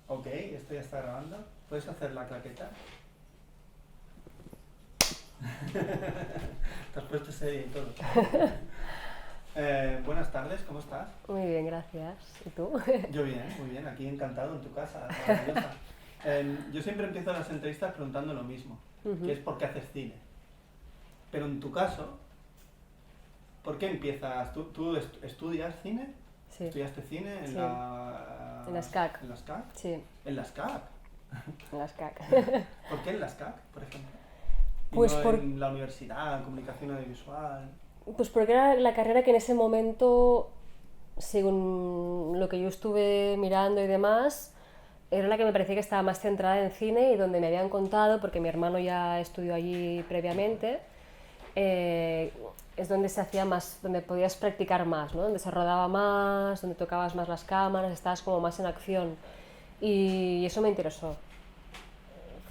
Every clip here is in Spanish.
Ok, esto ya está grabando. ¿Puedes hacer la claqueta? Te has puesto serio y todo. Buenas tardes, ¿cómo estás? Muy bien, gracias. ¿Y tú? Yo bien, muy bien, aquí encantado en tu casa, maravillosa. Yo siempre empiezo las entrevistas preguntando lo mismo, que Ujú. es ¿por qué haces cine? Pero en tu caso, ¿por qué empiezas? ¿Tú estudias cine? Sí, ¿Estudiaste cine en sí. En la SCAC. en la SCAC? Sí, ¿En la SCAC? en la SCAC. ¿Por qué en la SCAC, por ejemplo? Y Pues, no por, en la universidad, comunicación audiovisual. pues porque era la carrera que en ese momento, según lo que yo estuve mirando y demás, era la que me parecía que estaba más centrada en cine y donde me habían contado, porque mi hermano ya estudió allí previamente, eh, es donde se hacía más, donde podías practicar más, ¿no? Donde se rodaba más, donde tocabas más las cámaras, estabas como más en acción. Y eso me interesó,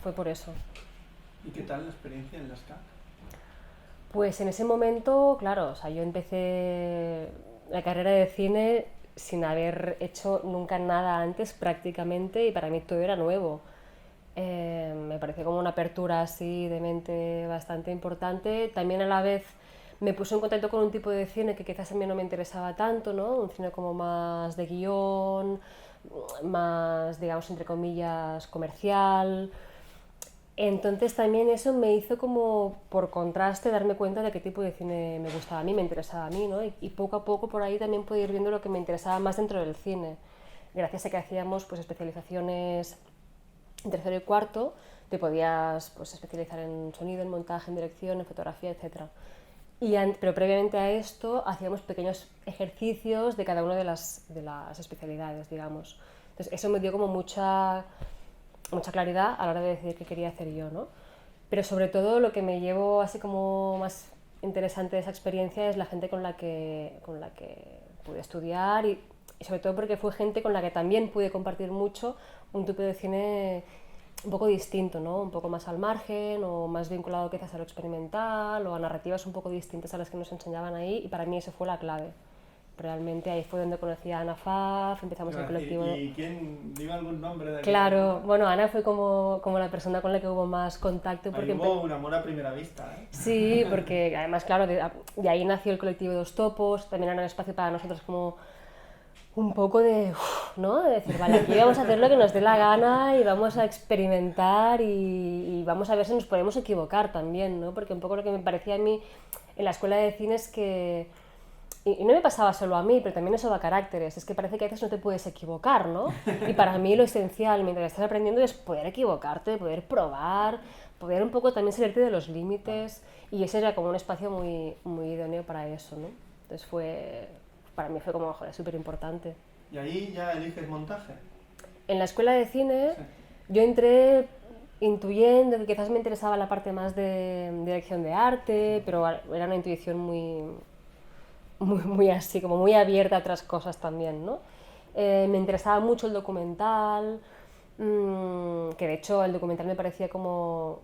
fue por eso. ¿Y qué tal la experiencia en la SCAC? Pues en ese momento, claro, o sea, yo empecé la carrera de cine sin haber hecho nunca nada antes prácticamente y para mí todo era nuevo. Me pareció como una apertura así de mente bastante importante. También a la vez me puse en contacto con un tipo de cine que quizás a mí no me interesaba tanto, ¿no? Un cine como más de guión, más, digamos, entre comillas, comercial. Entonces también eso me hizo como, por contraste, darme cuenta de qué tipo de cine me gustaba a mí, me interesaba a mí, ¿no? Y poco a poco por ahí también pude ir viendo lo que me interesaba más dentro del cine. Gracias a que hacíamos pues especializaciones en tercero y cuarto, te podías pues especializar en sonido, en montaje, en dirección, en fotografía, etcétera. Pero previamente a esto hacíamos pequeños ejercicios de cada una de las especialidades, digamos. Entonces eso me dio como mucha claridad a la hora de decidir qué quería hacer yo, ¿no? Pero sobre todo lo que me llevo así como más interesante de esa experiencia es la gente con la que pude estudiar y sobre todo porque fue gente con la que también pude compartir mucho un tipo de cine un poco distinto, ¿no? Un poco más al margen o más vinculado quizás a lo experimental o a narrativas un poco distintas a las que nos enseñaban ahí y para mí eso fue la clave. Realmente ahí fue donde conocí a Ana Faf, Te empezamos iba el a decir, colectivo. ¿y quién? Dime algún nombre de aquí de Claro, Granada. bueno, Ana fue como la persona con la que hubo más contacto Ahí porque hubo un amor a primera vista, ¿eh? sí, porque además, claro, de ahí nació el colectivo Dos Topos, también era un espacio para nosotros como un poco de, ¿no? De decir, vale, aquí vamos a hacer lo que nos dé la gana y vamos a experimentar y vamos a ver si nos podemos equivocar también, ¿no? Porque un poco lo que me parecía a mí en la escuela de cine es que y no me pasaba solo a mí, pero también eso da caracteres. Es que parece que a veces no te puedes equivocar, ¿no? Y para mí lo esencial mientras estás aprendiendo es poder equivocarte, poder probar, poder un poco también salirte de los límites. Y ese era como un espacio muy idóneo para eso, ¿no? Entonces para mí fue como, joder, súper importante. Y ahí ya eliges montaje. En la escuela de cine Sí. yo entré intuyendo que quizás me interesaba la parte más de dirección de arte, pero era una intuición muy así, como muy abierta a otras cosas también, ¿no? Me interesaba mucho el documental, que de hecho el documental me parecía como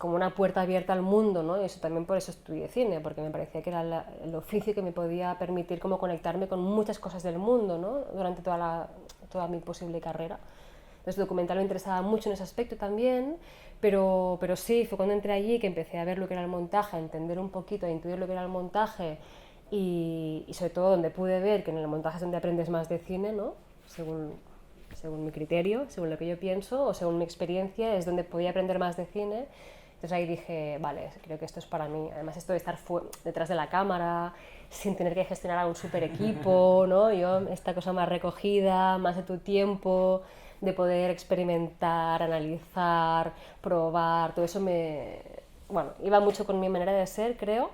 una puerta abierta al mundo, ¿no? Y eso también por eso estudié cine, porque me parecía que era el oficio que me podía permitir como conectarme con muchas cosas del mundo, ¿no? Durante toda mi posible carrera. Entonces el documental me interesaba mucho en ese aspecto también, pero sí, fue cuando entré allí que empecé a ver lo que era el montaje, a entender un poquito, a intuir lo que era el montaje y sobre todo donde pude ver que en el montaje es donde aprendes más de cine, ¿no? Según mi criterio, según lo que yo pienso o según mi experiencia, es donde podía aprender más de cine. Entonces ahí dije, vale, creo que esto es para mí. Además esto de estar detrás de la cámara, sin tener que gestionar a un super equipo, ¿no? Yo, esta cosa más recogida, más de tu tiempo, de poder experimentar, analizar, probar, todo eso bueno, iba mucho con mi manera de ser, creo,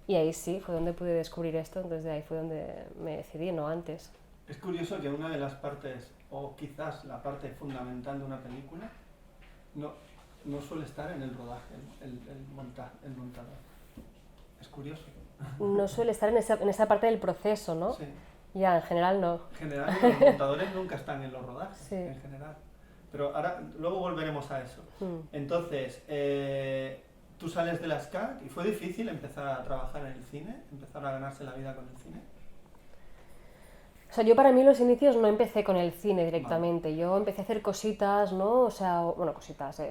y ahí sí, fue donde pude descubrir esto, entonces de ahí fue donde me decidí, no antes. Es curioso que una de las partes, o quizás la parte fundamental de una película, no, no suele estar en el rodaje, ¿no? El montador. Es curioso. No suele estar en esa parte del proceso, ¿no? Sí. Ya, en general no. En general, los montadores nunca están en los rodajes, Sí. en general. Pero ahora, luego volveremos a eso. Mm. Entonces, tú sales de la SCAC y fue difícil empezar a trabajar en el cine, empezar a ganarse la vida con el cine. O sea, yo para mí los inicios no empecé con el cine Vale, directamente, yo empecé a hacer cositas, ¿no? O sea, bueno, cositas,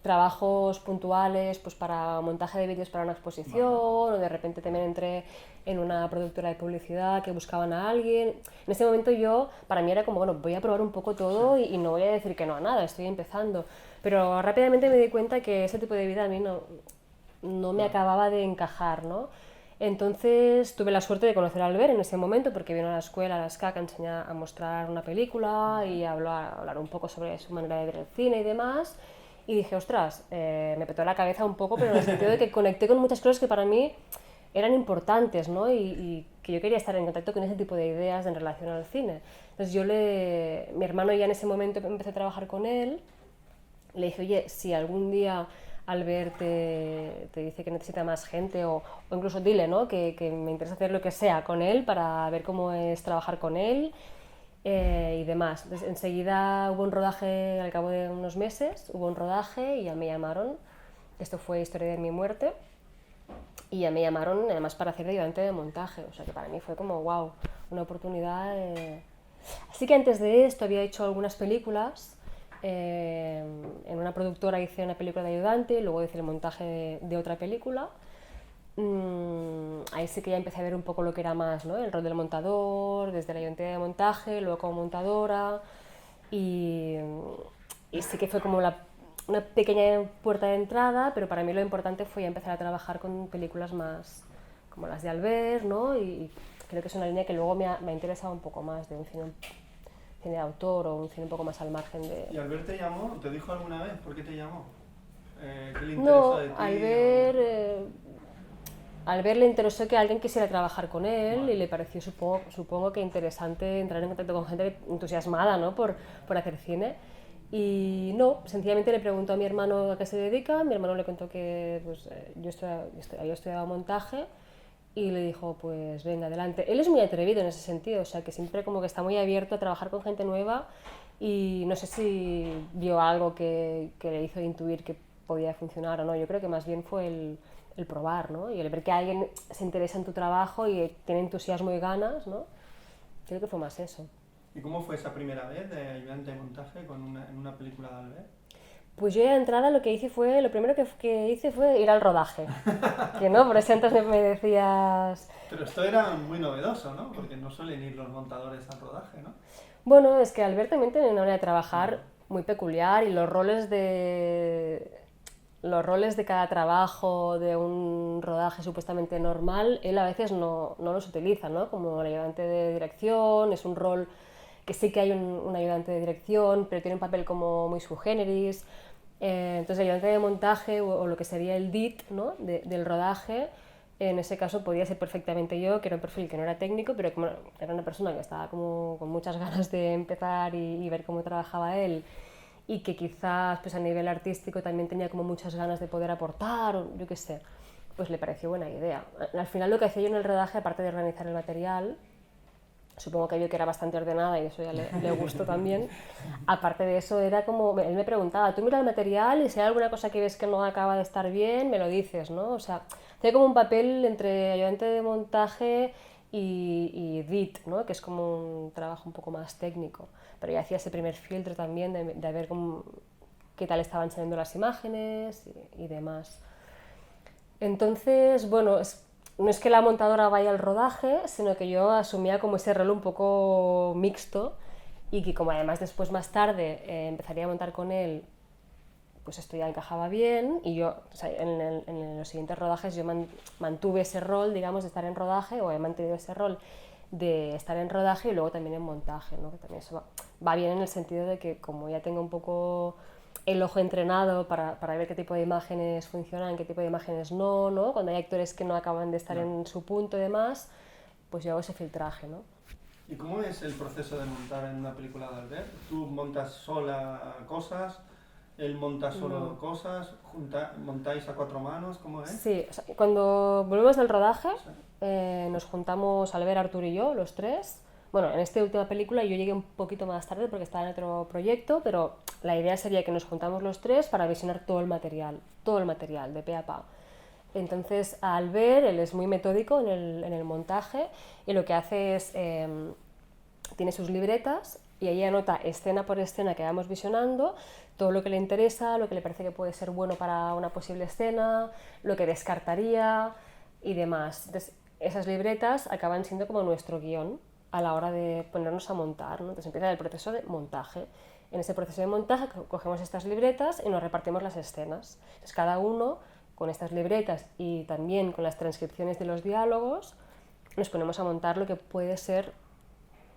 trabajos puntuales, pues para montaje de vídeos para una exposición, vale. o de repente también entré en una productora de publicidad que buscaban a alguien. En ese momento yo, para mí era como, bueno, voy a probar un poco Sí, todo y no voy a decir que no a nada, estoy empezando. Pero rápidamente me di cuenta que ese tipo de vida a mí no me no, acababa de encajar, ¿no? Entonces tuve la suerte de conocer a Albert en ese momento porque vino a la escuela, a la SCAC, a enseñar, a mostrar una película vale. y a hablar un poco sobre su manera de ver el cine y demás. Y dije, ostras, me petó la cabeza un poco, pero en el sentido de que conecté con muchas cosas que para mí eran importantes, ¿no? Y que yo quería estar en contacto con ese tipo de ideas en relación al cine. Entonces mi hermano ya en ese momento empecé a trabajar con él, le dije, oye, si algún día Albert te dice que necesita más gente o incluso dile, ¿no? Que me interesa hacer lo que sea con él para ver cómo es trabajar con él y demás. Entonces, enseguida hubo un rodaje, al cabo de unos meses, hubo un rodaje y ya me llamaron. Esto fue Historia de mi muerte. Y ya me llamaron además para hacer de ayudante de montaje. O sea que para mí fue como, wow, una oportunidad. Así que antes de esto había hecho algunas películas. En una productora hice una película de ayudante, luego hice el montaje de otra película. Ahí sí que ya empecé a ver un poco lo que era más, ¿no? El rol del montador, desde la ayudante de montaje, luego como montadora. Y, y sí que fue como una pequeña puerta de entrada, pero para mí lo importante fue ya empezar a trabajar con películas más como las de Albert, ¿no? Y creo que es una línea que luego me ha interesado un poco más, de un cine de autor o un cine un poco más al margen de... ¿Y Albert te llamó? ¿Te dijo alguna vez por qué te llamó? ¿Qué le interesa No, de ti? O... Al ver le interesó que alguien quisiera trabajar con él Vale, y le pareció, supongo que interesante entrar en contacto con gente entusiasmada, ¿no? por hacer cine. Y no, sencillamente le preguntó a mi hermano a qué se dedica, mi hermano le contó que pues, había estudiado montaje y le dijo, pues venga, adelante. Él es muy atrevido en ese sentido, o sea, que siempre como que está muy abierto a trabajar con gente nueva y no sé si vio algo que le hizo intuir que podía funcionar o no. Yo creo que más bien fue el probar, ¿no? Y el ver que alguien se interesa en tu trabajo y tiene entusiasmo y ganas, ¿no? Creo que fue más eso. ¿y cómo fue esa primera vez de ayudante de montaje en una película de Albert? Pues yo de entrada lo primero que hice fue ir al rodaje. Que no, por eso antes me decías... Pero esto era muy novedoso, ¿no? Porque no suelen ir los montadores al rodaje, ¿no? Bueno, es que Albert también tiene una manera de Ya, trabajar muy peculiar y los roles de cada trabajo de un rodaje supuestamente normal, él a veces no los utiliza, ¿no? Como el ayudante de dirección, es un rol que sí que hay un ayudante de dirección, pero tiene un papel como muy sui generis. Entonces el ayudante de montaje o lo que sería el DIT, ¿no? Del rodaje, en ese caso podía ser perfectamente yo, que era un perfil que no era técnico, pero como era una persona que estaba como con muchas ganas de empezar y ver cómo trabajaba él y que quizás pues a nivel artístico también tenía como muchas ganas de poder aportar, o yo qué sé, pues le pareció buena idea. Al final lo que hacía yo en el rodaje, aparte de organizar el material, supongo que vio que era bastante ordenada y eso ya le gustó también. Aparte de eso, era como, él me preguntaba, tú mira el material y si hay alguna cosa que ves que no acaba de estar bien, me lo dices, ¿no? O sea, hacía como un papel entre ayudante de montaje y edit, ¿no? Que es como un trabajo un poco más técnico. Pero ya hacía ese primer filtro también de ver qué tal estaban saliendo las imágenes y demás. Entonces, bueno, no es que la montadora vaya al rodaje, sino que yo asumía como ese rol un poco mixto y que como además después más tarde empezaría a montar con él, pues esto ya encajaba bien y yo, o sea, en los siguientes rodajes yo mantuve ese rol, digamos, de estar en rodaje o he mantenido ese rol de estar en rodaje y luego también en montaje, ¿no? Que también eso va bien en el sentido de que como ya tengo un poco el ojo entrenado para ver qué tipo de imágenes funcionan, qué tipo de imágenes no, cuando hay actores que no acaban de estar claro. en su punto y demás, pues yo hago ese filtraje, ¿no? ¿Y cómo es el proceso de montar en una película de Albert? ¿Tú montas sola cosas? ¿Él monta solo No. cosas? ¿Montáis a cuatro manos? ¿Cómo es? Sí, o sea, cuando volvemos del rodaje, Sí. nos juntamos Albert, Artur y yo, los tres. Bueno, en esta última película yo llegué un poquito más tarde porque estaba en otro proyecto, pero la idea sería que nos juntamos los tres para visionar todo el material, de pe a pa. Entonces, Albert, él es muy metódico en el montaje y lo que hace es tiene sus libretas y ahí anota escena por escena que vamos visionando, todo lo que le interesa, lo que le parece que puede ser bueno para una posible escena, lo que descartaría y demás. Entonces, esas libretas acaban siendo como nuestro guión a la hora de ponernos a montar, ¿no? Entonces empieza el proceso de montaje. En ese proceso de montaje cogemos estas libretas y nos repartimos las escenas. Entonces, cada uno con estas libretas y también con las transcripciones de los diálogos nos ponemos a montar lo que puede ser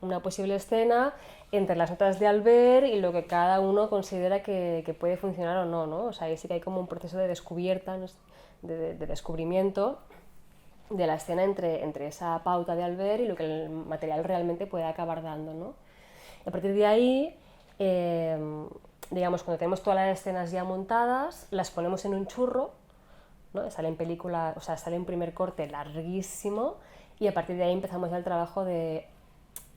una posible escena entre las notas de Albert y lo que cada uno considera que puede funcionar o no, ¿no? O sea, ahí sí que hay como un proceso de descubierta, de descubrimiento de la escena entre esa pauta de Albert y lo que el material realmente puede acabar dando, ¿no? Y a partir de ahí, digamos, cuando tenemos todas las escenas ya montadas, las ponemos en un churro, ¿no? Sale en película, o sea, sale un primer corte larguísimo y a partir de ahí empezamos ya el trabajo de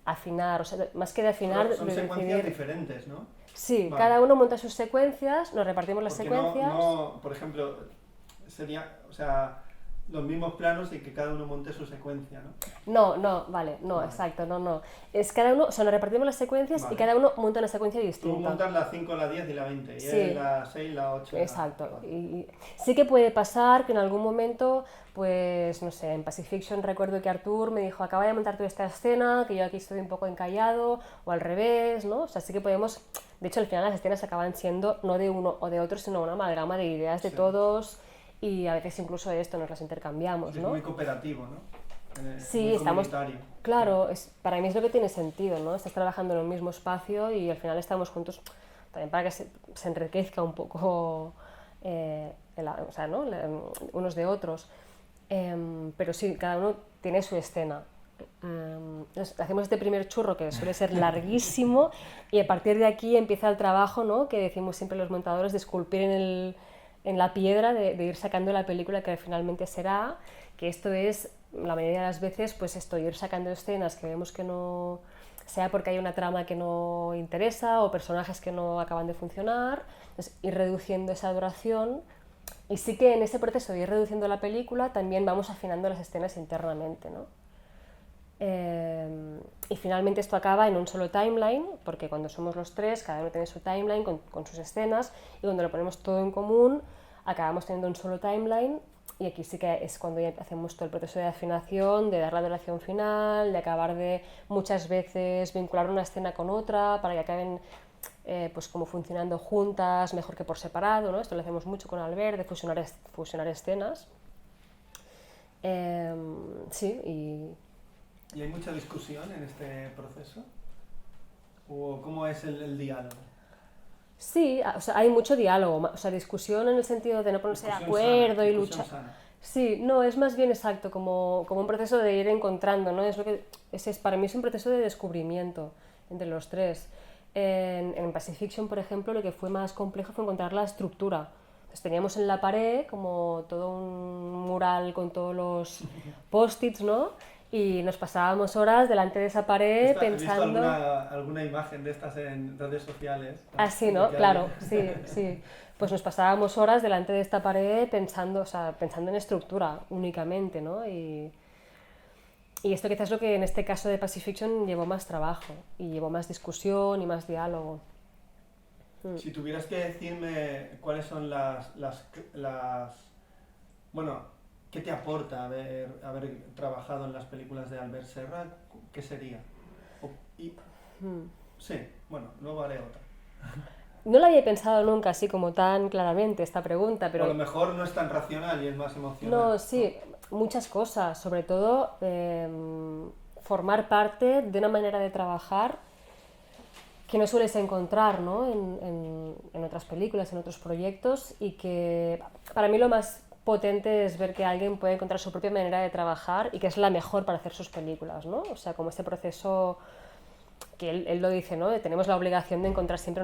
afinar, o sea, más que de afinar, son de secuencias decidir... diferentes, ¿no? Sí, Vale. cada uno monta sus secuencias, nos repartimos las Porque secuencias. no, por ejemplo, sería, o sea, los mismos planos y que cada uno monte su secuencia, ¿no? Vale, Vale. exacto, no. Es cada uno, o sea, nos repartimos las secuencias y Vale. cada uno monta una secuencia Tú distinta. montas la 5, la 10 y la 20, y Sí. él la 6, la 8. Exacto. Vale. Y sí que puede pasar que en algún momento, pues, no sé, en Pacifiction recuerdo que Artur me dijo, acaba de montar toda esta escena, que yo aquí estoy un poco encallado, o al revés, ¿no? O sea, sí que podemos... De hecho, al final las escenas acaban siendo no de uno o de otro, sino una amalgama de ideas de Sí. todos y a veces incluso esto nos las intercambiamos, Sí, ¿no? Es muy cooperativo, ¿no? Sí, muy estamos... comunitario. Claro, para mí es lo que tiene sentido, ¿no? Estás trabajando en el mismo espacio y al final estamos juntos también para que se enriquezca un poco, o sea, ¿no? Unos de otros. Pero sí, cada uno tiene su escena. Entonces, hacemos este primer churro que suele ser larguísimo y a partir de aquí empieza el trabajo, ¿no? Que decimos siempre los montadores de esculpir en la piedra, de ir sacando la película que finalmente será, que esto es, la mayoría de las veces, pues esto, ir sacando escenas que vemos que no, sea porque hay una trama que no interesa o personajes que no acaban de funcionar, entonces ir reduciendo esa duración. Y sí que en ese proceso de ir reduciendo la película también vamos afinando las escenas internamente, ¿no? Y finalmente esto acaba en un solo timeline, porque cuando somos los tres, cada uno tiene su timeline con sus escenas, y cuando lo ponemos todo en común, acabamos teniendo un solo timeline, y aquí sí que es cuando ya hacemos todo el proceso de afinación, de dar la duración final, de acabar de muchas veces vincular una escena con otra, para que acaben pues como funcionando juntas, mejor que por separado, ¿no? Esto lo hacemos mucho con Albert, de fusionar escenas. Sí, ¿Y hay mucha discusión en este proceso? ¿O cómo es el diálogo? sí, o sea, hay mucho diálogo, o sea, discusión en el sentido de no ponerse de Discusión acuerdo sana, y discusión luchar. sana. Sí, no, es más bien exacto, como un proceso de ir encontrando, ¿no? Es lo que, para mí es un proceso de descubrimiento entre los tres. En Pacifiction, por ejemplo, lo que fue más complejo fue encontrar la estructura. Entonces, teníamos en la pared como todo un mural con todos los post-its, ¿no? Y nos pasábamos horas delante de esa pared He visto pensando... alguna imagen de estas en redes sociales. Ah, sí, ¿no? Claro, sí. Pues nos pasábamos horas delante de esta pared pensando, o sea, pensando en estructura únicamente, ¿no? Y esto quizás es lo que en este caso de Pacifiction llevó más trabajo y llevó más discusión y más diálogo. Si tuvieras que decirme cuáles son bueno, ¿qué te aporta haber trabajado en las películas de Albert Serra? ¿Qué sería? Sí, bueno, luego haré otra. No lo había pensado nunca así como tan claramente esta pregunta, O a pero... lo mejor no es tan racional y es más emocional. No, sí, muchas cosas, sobre todo formar parte de una manera de trabajar que no sueles encontrar, ¿no? en otras películas, en otros proyectos, y que para mí lo más potente es ver que alguien puede encontrar su propia manera de trabajar y que es la mejor para hacer sus películas, ¿no? O sea, como este proceso que él lo dice, ¿no? Tenemos la obligación de encontrar siempre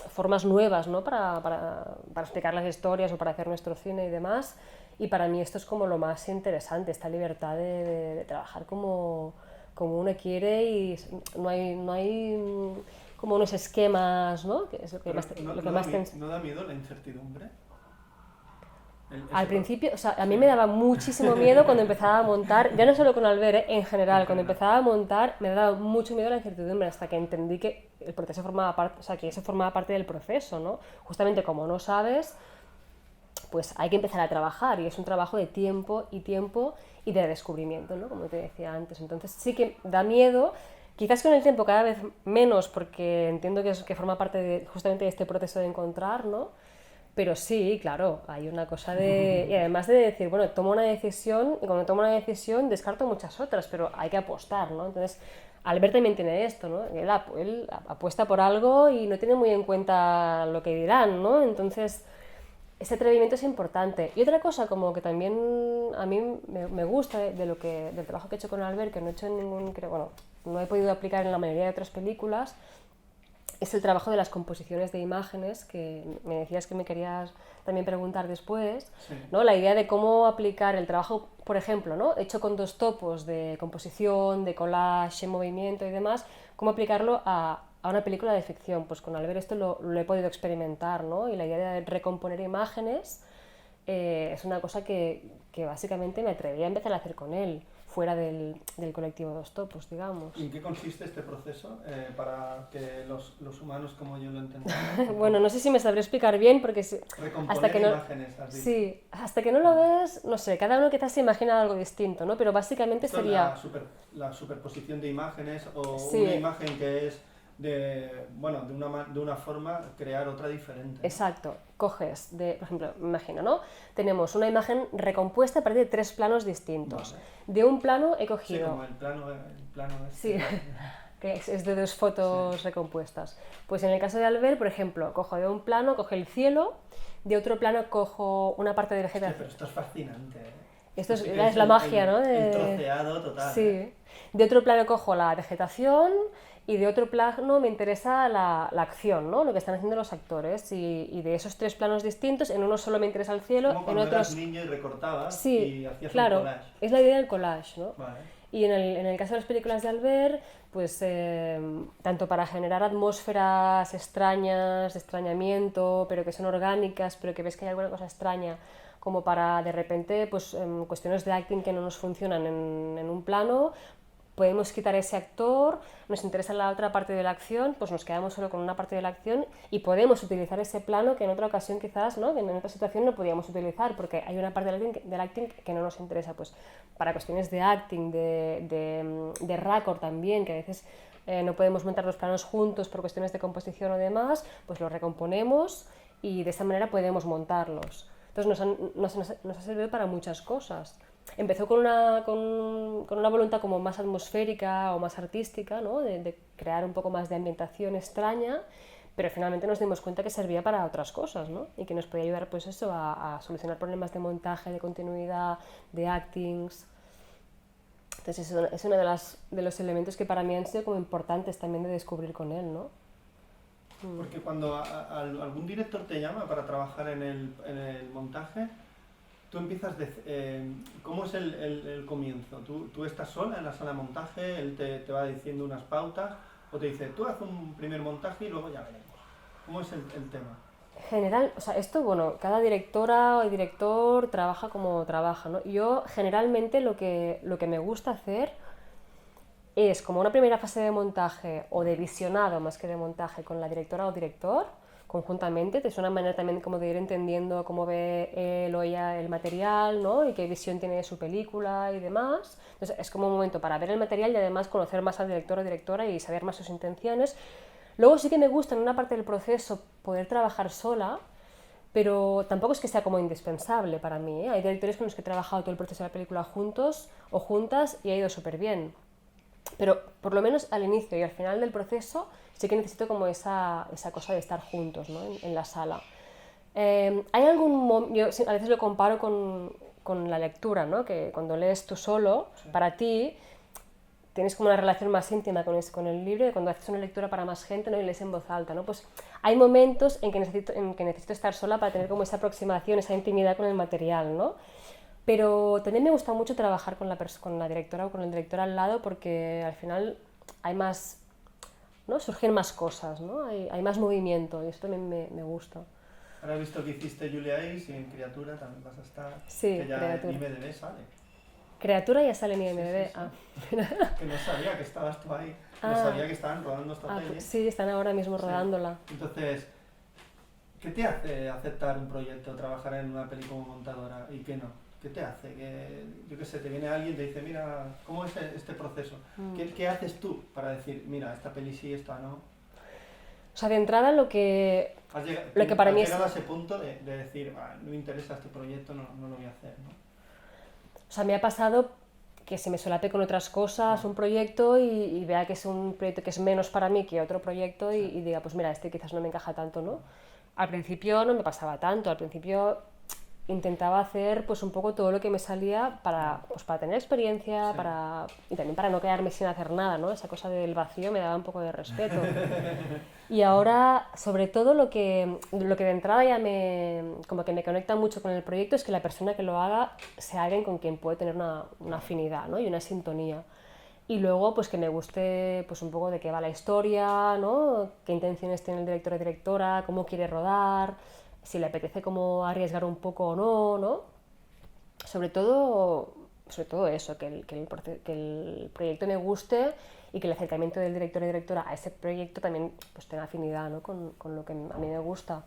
formas nuevas, ¿no? para explicar las historias o para hacer nuestro cine y demás, y para mí esto es como lo más interesante, esta libertad de trabajar como uno quiere y no hay como unos esquemas, ¿no? Que es lo que Pero más, ¿no, lo que no más da, ¿no da miedo la incertidumbre? Al principio, o sea, a mí me daba muchísimo miedo cuando empezaba a montar, ya no solo con Albert, en general, cuando empezaba a montar me daba mucho miedo la incertidumbre hasta que entendí que el proceso formaba parte, o sea, que eso formaba parte del proceso, ¿no? Justamente como no sabes, pues hay que empezar a trabajar y es un trabajo de tiempo y de descubrimiento, ¿no? Como te decía antes. Entonces sí que da miedo, quizás con el tiempo cada vez menos porque entiendo que forma parte justamente de este proceso de encontrar, ¿no? Pero sí, claro, hay una cosa de... Y además de decir, bueno, tomo una decisión y cuando tomo una decisión descarto muchas otras, pero hay que apostar, ¿no? Entonces, Albert también tiene esto, ¿no? Él apuesta por algo y no tiene muy en cuenta lo que dirán, ¿no? Entonces, ese atrevimiento es importante. Y otra cosa como que también a mí me gusta del trabajo que he hecho con Albert, que no he hecho en ningún... bueno, no he podido aplicar en la mayoría de otras películas, es el trabajo de las composiciones de imágenes, que me decías que me querías también preguntar después, Sí. ¿no? La idea de cómo aplicar el trabajo, por ejemplo, ¿no? Hecho con 2 topos de composición, de collage, en movimiento y demás, cómo aplicarlo a una película de ficción. Pues con Albert esto lo he podido experimentar, ¿no? Y la idea de recomponer imágenes es una cosa que básicamente me atreví a empezar a hacer con él, fuera del colectivo 2 topos, digamos. ¿Y en qué consiste este proceso para que los humanos como yo lo entendamos? Bueno, no sé si me sabré explicar bien porque hasta Recomponer que no, imágenes, has dicho. sí, hasta que no lo ves, no sé, cada uno quizás se imagina algo distinto, ¿no? Pero básicamente Esto es sería, la superposición de imágenes o sí, una imagen que es de una forma crear otra diferente, ¿no? exacto, coges, por ejemplo, me imagino, ¿no? Tenemos una imagen recompuesta a partir de 3 planos distintos. Vale. De un plano he Sí, cogido, como el plano sí, este. que es de 2 fotos recompuestas. Pues en el caso de Albert, por ejemplo, cojo de un plano, cojo el cielo, de otro plano cojo una parte de Hostia, vegetación. pero esto es fascinante, ¿eh? Esto Sí que es la magia, ¿no? el troceado total, Sí. ¿eh? De otro plano cojo la vegetación y de otro plano me interesa la acción, ¿no? Lo que están haciendo los actores. Y de esos 3 planos distintos, en uno solo me interesa el Es cielo, como en cuando eras otros... niño y recortabas Sí, y hacías un claro, collage. es la idea del collage, ¿no? Vale. Y en el caso de las películas de Albert, pues tanto para generar atmósferas extrañas, de extrañamiento, pero que son orgánicas, pero que ves que hay alguna cosa extraña, como para de repente, pues cuestiones de acting que no nos funcionan en un plano, podemos quitar ese actor, nos interesa la otra parte de la acción, pues nos quedamos solo con una parte de la acción y podemos utilizar ese plano que en otra ocasión quizás, ¿no? Que en otra situación no podíamos utilizar porque hay una parte del acting que no nos interesa, pues para cuestiones de acting, de raccord también, que a veces no podemos montar los planos juntos por cuestiones de composición o demás, pues los recomponemos y de esta manera podemos montarlos. Entonces nos ha servido para muchas cosas. Empezó con una voluntad como más atmosférica o más artística, ¿no? De crear un poco más de ambientación extraña, pero finalmente nos dimos cuenta que servía para otras cosas, ¿no? Y que nos podía ayudar pues eso, a solucionar problemas de montaje, de continuidad, de actings. Entonces es uno de los elementos que para mí han sido como importantes también de descubrir con él, ¿no? Porque cuando algún director te llama para trabajar en el montaje, tú empiezas ¿cómo es el comienzo? ¿Tú estás sola en la sala de montaje, él te va diciendo unas pautas, o te dice, tú haz un primer montaje y luego ya veremos? ¿Cómo es el tema? General, o sea, esto, bueno, cada directora o director trabaja como trabaja, ¿no? Yo generalmente lo que me gusta hacer es como una primera fase de montaje o de visionado más que de montaje con la directora o director conjuntamente, es una manera también como de ir entendiendo cómo ve él o ella el material, ¿no? Y qué visión tiene de su película y demás. Entonces es como un momento para ver el material y además conocer más al director o directora y saber más sus intenciones. Luego sí que me gusta en una parte del proceso poder trabajar sola, pero tampoco es que sea como indispensable para mí, ¿eh? Hay directores con los que he trabajado todo el proceso de la película juntos o juntas y ha ido súper bien. Pero por lo menos al inicio y al final del proceso sí que necesito como esa cosa de estar juntos, ¿no? en la sala. Hay yo a veces lo comparo con la lectura, ¿no? Que cuando lees tú solo, sí, para ti, tienes como una relación más íntima con el libro, y cuando haces una lectura para más gente, ¿no? Y lees en voz alta, ¿no? Pues hay momentos en que necesito estar sola para tener como esa aproximación, esa intimidad con el material, ¿no? Pero también me gusta mucho trabajar con la directora o con el director al lado porque al final hay más, ¿no? Surgen más cosas, ¿no? Hay más movimiento y eso también me gusta. Ahora he visto que hiciste Julia Ace y en Criatura también vas a estar. Sí, que ya Criatura. en IMDb sale. Criatura ya sale en IMDb. Sí, sí, sí. Que no sabía que estabas tú ahí. No sabía que estaban rodando esta peli. Pues sí, están ahora mismo rodándola. Entonces, ¿qué te hace aceptar un proyecto, trabajar en una peli como montadora y qué no? ¿Qué te hace? Yo qué sé, te viene alguien y te dice, mira, ¿cómo es este proceso? ¿Qué haces tú para decir, mira, esta peli sí, esta no? O sea, de entrada lo que para mí es... ¿Has llegado a ese punto de decir, no me interesa este proyecto, no lo voy a hacer, ¿no? O sea, me ha pasado que se me solape con otras cosas un proyecto y vea que es un proyecto que es menos para mí que otro proyecto y diga, pues mira, este quizás no me encaja tanto, ¿no? Al principio no me pasaba tanto, al principio intentaba hacer pues un poco todo lo que me salía para tener experiencia, y también para no quedarme sin hacer nada, ¿no? Esa cosa del vacío me daba un poco de respeto. Y ahora, sobre todo, lo que de entrada ya como que me conecta mucho con el proyecto es que la persona que lo haga sea alguien con quien puede tener una afinidad, ¿no? Y una sintonía. Y luego, pues que me guste pues un poco de qué va la historia, ¿no? Qué intenciones tiene el director o directora, cómo quiere rodar, si le apetece como arriesgar un poco o no, ¿no? Sobre todo eso, que el proyecto me guste y que el acercamiento del director o directora a ese proyecto también pues tenga afinidad, ¿no? con lo que a mí me gusta.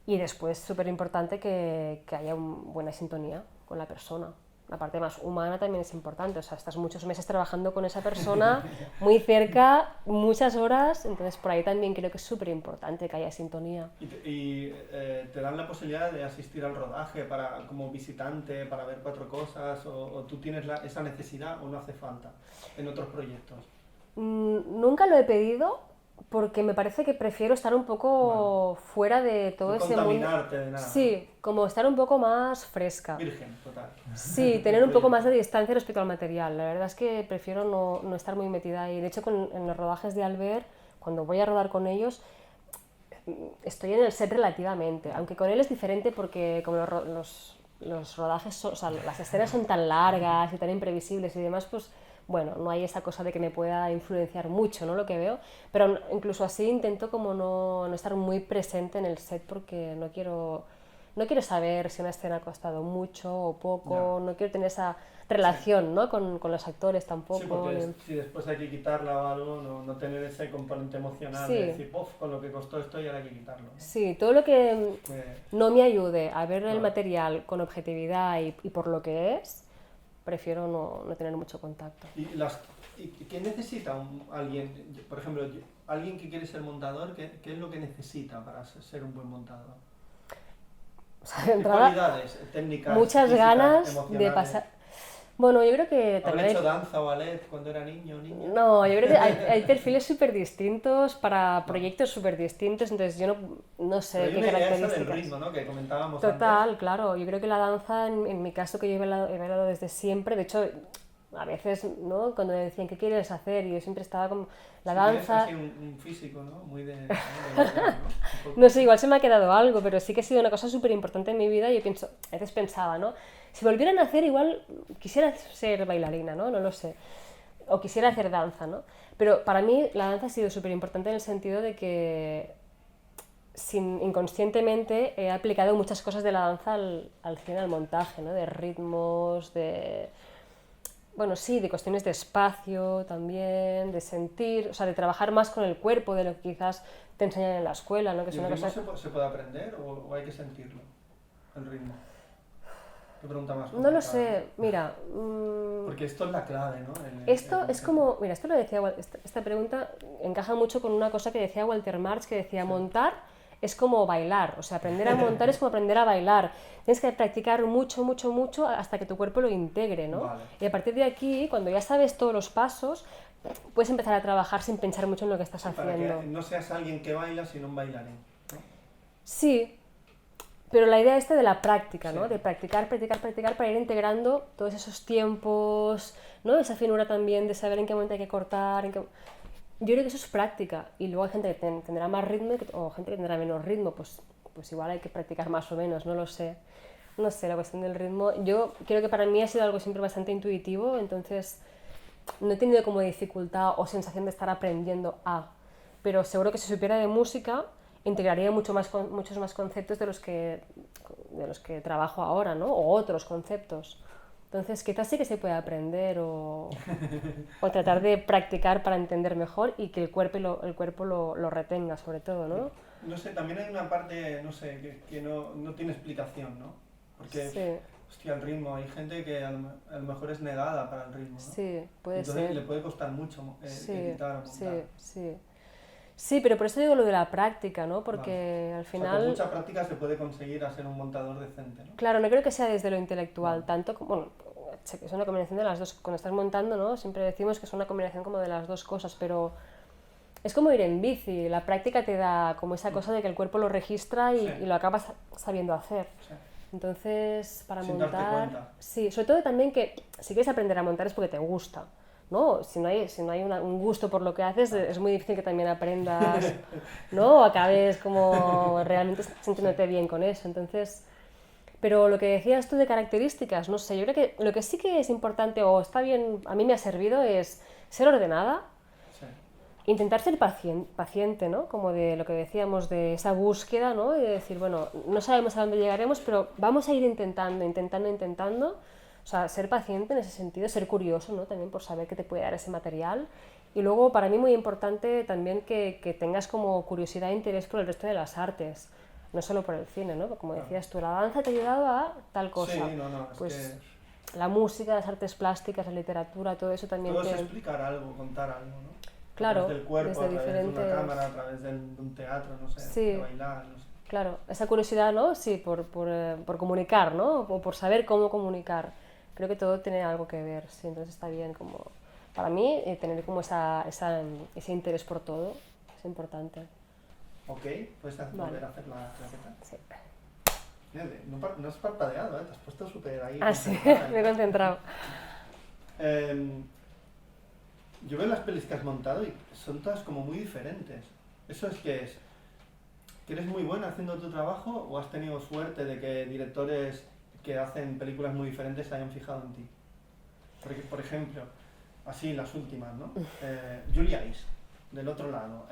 Y después, súper importante, que haya buena sintonía con la persona. La parte más humana también es importante, o sea, estás muchos meses trabajando con esa persona, muy cerca, muchas horas, entonces por ahí también creo que es súper importante que haya sintonía. ¿Y te dan la posibilidad de asistir al rodaje como visitante para ver 4 cosas o tú tienes esa necesidad o no hace falta en otros proyectos? Nunca lo he pedido porque me parece que prefiero estar un poco fuera de todo ese mundo. No contaminarte de nada. Sí, como estar un poco más fresca. Virgen, total. Sí, tener un poco más de distancia respecto al material. La verdad es que prefiero no estar muy metida ahí. De hecho, en los rodajes de Albert, cuando voy a rodar con ellos, estoy en el set relativamente. Aunque con él es diferente porque como los rodajes, o sea, las escenas son tan largas y tan imprevisibles y demás, pues bueno, no hay esa cosa de que me pueda influenciar mucho, ¿no? Lo que veo, pero incluso así intento como no estar muy presente en el set porque no quiero saber si una escena ha costado mucho o poco, no quiero tener esa relación, ¿no? con los actores tampoco. Sí, porque si después hay que quitarla o algo, no tener ese componente emocional de decir, con lo que costó esto y ahora hay que quitarlo, ¿no? Sí, todo lo que no me ayude a ver el material con objetividad y por lo que es, prefiero no tener mucho contacto. ¿Y qué necesita alguien, por ejemplo, alguien que quiere ser montador, qué es lo que necesita para ser un buen montador? O sea, de entrada, cualidades técnicas, muchas físicas, ganas de pasar. Bueno, yo creo que también ¿Habrá hecho danza o ballet cuando era niño o niña? No, yo creo que hay perfiles súper distintos para proyectos súper distintos, entonces yo no sé qué características. Del ritmo, ¿no? Que comentábamos Total, antes. Claro. Yo creo que la danza, en mi caso, que yo he bailado desde siempre, de hecho, a veces, ¿no? Cuando me decían, ¿qué quieres hacer? Y yo siempre estaba con la danza... Así un físico, ¿no? Muy de bailar, ¿no? No sé, igual se me ha quedado algo, pero sí que ha sido una cosa súper importante en mi vida y yo a veces pensaba, ¿no? Si volvieran a hacer, igual quisiera ser bailarina, ¿no? No lo sé. O quisiera hacer danza, ¿no? Pero para mí la danza ha sido súper importante en el sentido de que inconscientemente he aplicado muchas cosas de la danza al cine, al montaje, ¿no? De ritmos, bueno, sí, de cuestiones de espacio también, de sentir, o sea, de trabajar más con el cuerpo de lo que quizás te enseñan en la escuela, ¿no? Que es ¿Y el una ritmo cosa... se puede aprender o hay que sentirlo? El ritmo. Qué pregunta más complicada. No lo sé, mira... Porque esto es la clave, ¿no? Esto es como... Mira, esto lo decía... Esta pregunta encaja mucho con una cosa que decía Walter March, que decía, montar es como bailar, o sea, aprender a montar es como aprender a bailar. Tienes que practicar mucho, mucho, mucho hasta que tu cuerpo lo integre, ¿no? Vale. Y a partir de aquí, cuando ya sabes todos los pasos, puedes empezar a trabajar sin pensar mucho en lo que estás haciendo. Para que no seas alguien que baila, sino un bailarín, ¿no? Sí, pero la idea esta de la práctica, ¿no? De practicar para ir integrando todos esos tiempos, ¿no? Esa finura también de saber en qué momento hay que cortar, Yo creo que eso es práctica, y luego hay gente que tendrá más ritmo o gente que tendrá menos ritmo, pues igual hay que practicar más o menos, no lo sé. No sé, la cuestión del ritmo. Yo creo que para mí ha sido algo siempre bastante intuitivo, entonces no he tenido como dificultad o sensación de estar aprendiendo pero seguro que si supiera de música integraría muchos más conceptos de los que trabajo ahora, ¿no? O otros conceptos. Entonces, quizás sí que se puede aprender o tratar de practicar para entender mejor y que el cuerpo lo retenga, sobre todo, ¿no? No sé, también hay una parte, no sé, que no tiene explicación, ¿no? Porque, Sí, hostia, el ritmo, hay gente que a lo mejor es negada para el ritmo, ¿no? sí, puede Entonces le ser. puede costar mucho Sí, editar o sí, montar. sí. Sí, pero por eso digo lo de la práctica, ¿no? Vale. Porque al O sea, con final, mucha práctica se puede conseguir a ser un montador decente, ¿no? claro, no creo que sea desde lo Vale. intelectual, tanto como, bueno, es una combinación de las dos. Cuando estás montando, ¿no? Siempre decimos que es una combinación como de las dos cosas, pero es como ir en bici, la práctica te da como esa cosa de que el cuerpo lo registra Sí, y lo acabas sabiendo hacer. sí. Entonces, para Sin darte montar, cuenta. sí, sobre todo también que si quieres aprender a montar es porque te gusta, ¿no? Si no hay un gusto por lo que haces, Claro. es muy difícil que también aprendas, ¿no? O acabes como realmente Sí. sintiéndote bien con eso. Entonces, pero lo que decías tú de características, no sé, yo creo que lo que sí que es importante o está bien, a mí me ha servido es ser ordenada, Sí. intentar ser paciente, ¿no? Como de lo que decíamos, de esa búsqueda, ¿no? De decir, bueno, no sabemos a dónde llegaremos, pero vamos a ir intentando. O sea, ser paciente en ese sentido, ser curioso, ¿no? También por saber qué te puede dar ese material. Y luego, para mí, muy importante también que tengas como curiosidad e interés por el resto de las artes, no solo por el cine, ¿no? Como Claro. decías tú, la danza te ha ayudado a tal Sí, cosa. no, es Pues que la música, las artes plásticas, la literatura, todo eso también todo es te... explicar algo, contar algo, ¿no? A través Claro, del cuerpo, desde a través de una diferentes... cámara, a través de un teatro, no sé, de Sí, bailar, no sé. claro, esa curiosidad, ¿no? Sí, por comunicar, ¿no? O por saber cómo comunicar. Creo que todo tiene algo que ver, sí, entonces está bien como... Para mí, tener como ese interés por todo es importante. Ok, puedes Vale, volver a hacer la claqueta. sí. Fíjate, no has parpadeado, ¿eh? Te has puesto súper ahí Ah, sí, concentrada. me he concentrado. Em, yo veo las pelis que has montado y son todas como muy diferentes. ¿Eso es que es? ¿Que eres muy buena haciendo tu trabajo o has tenido suerte de que directores que hacen películas muy diferentes se hayan fijado en ti? Porque, por ejemplo, así las últimas, ¿no? Julia Is, del otro lado,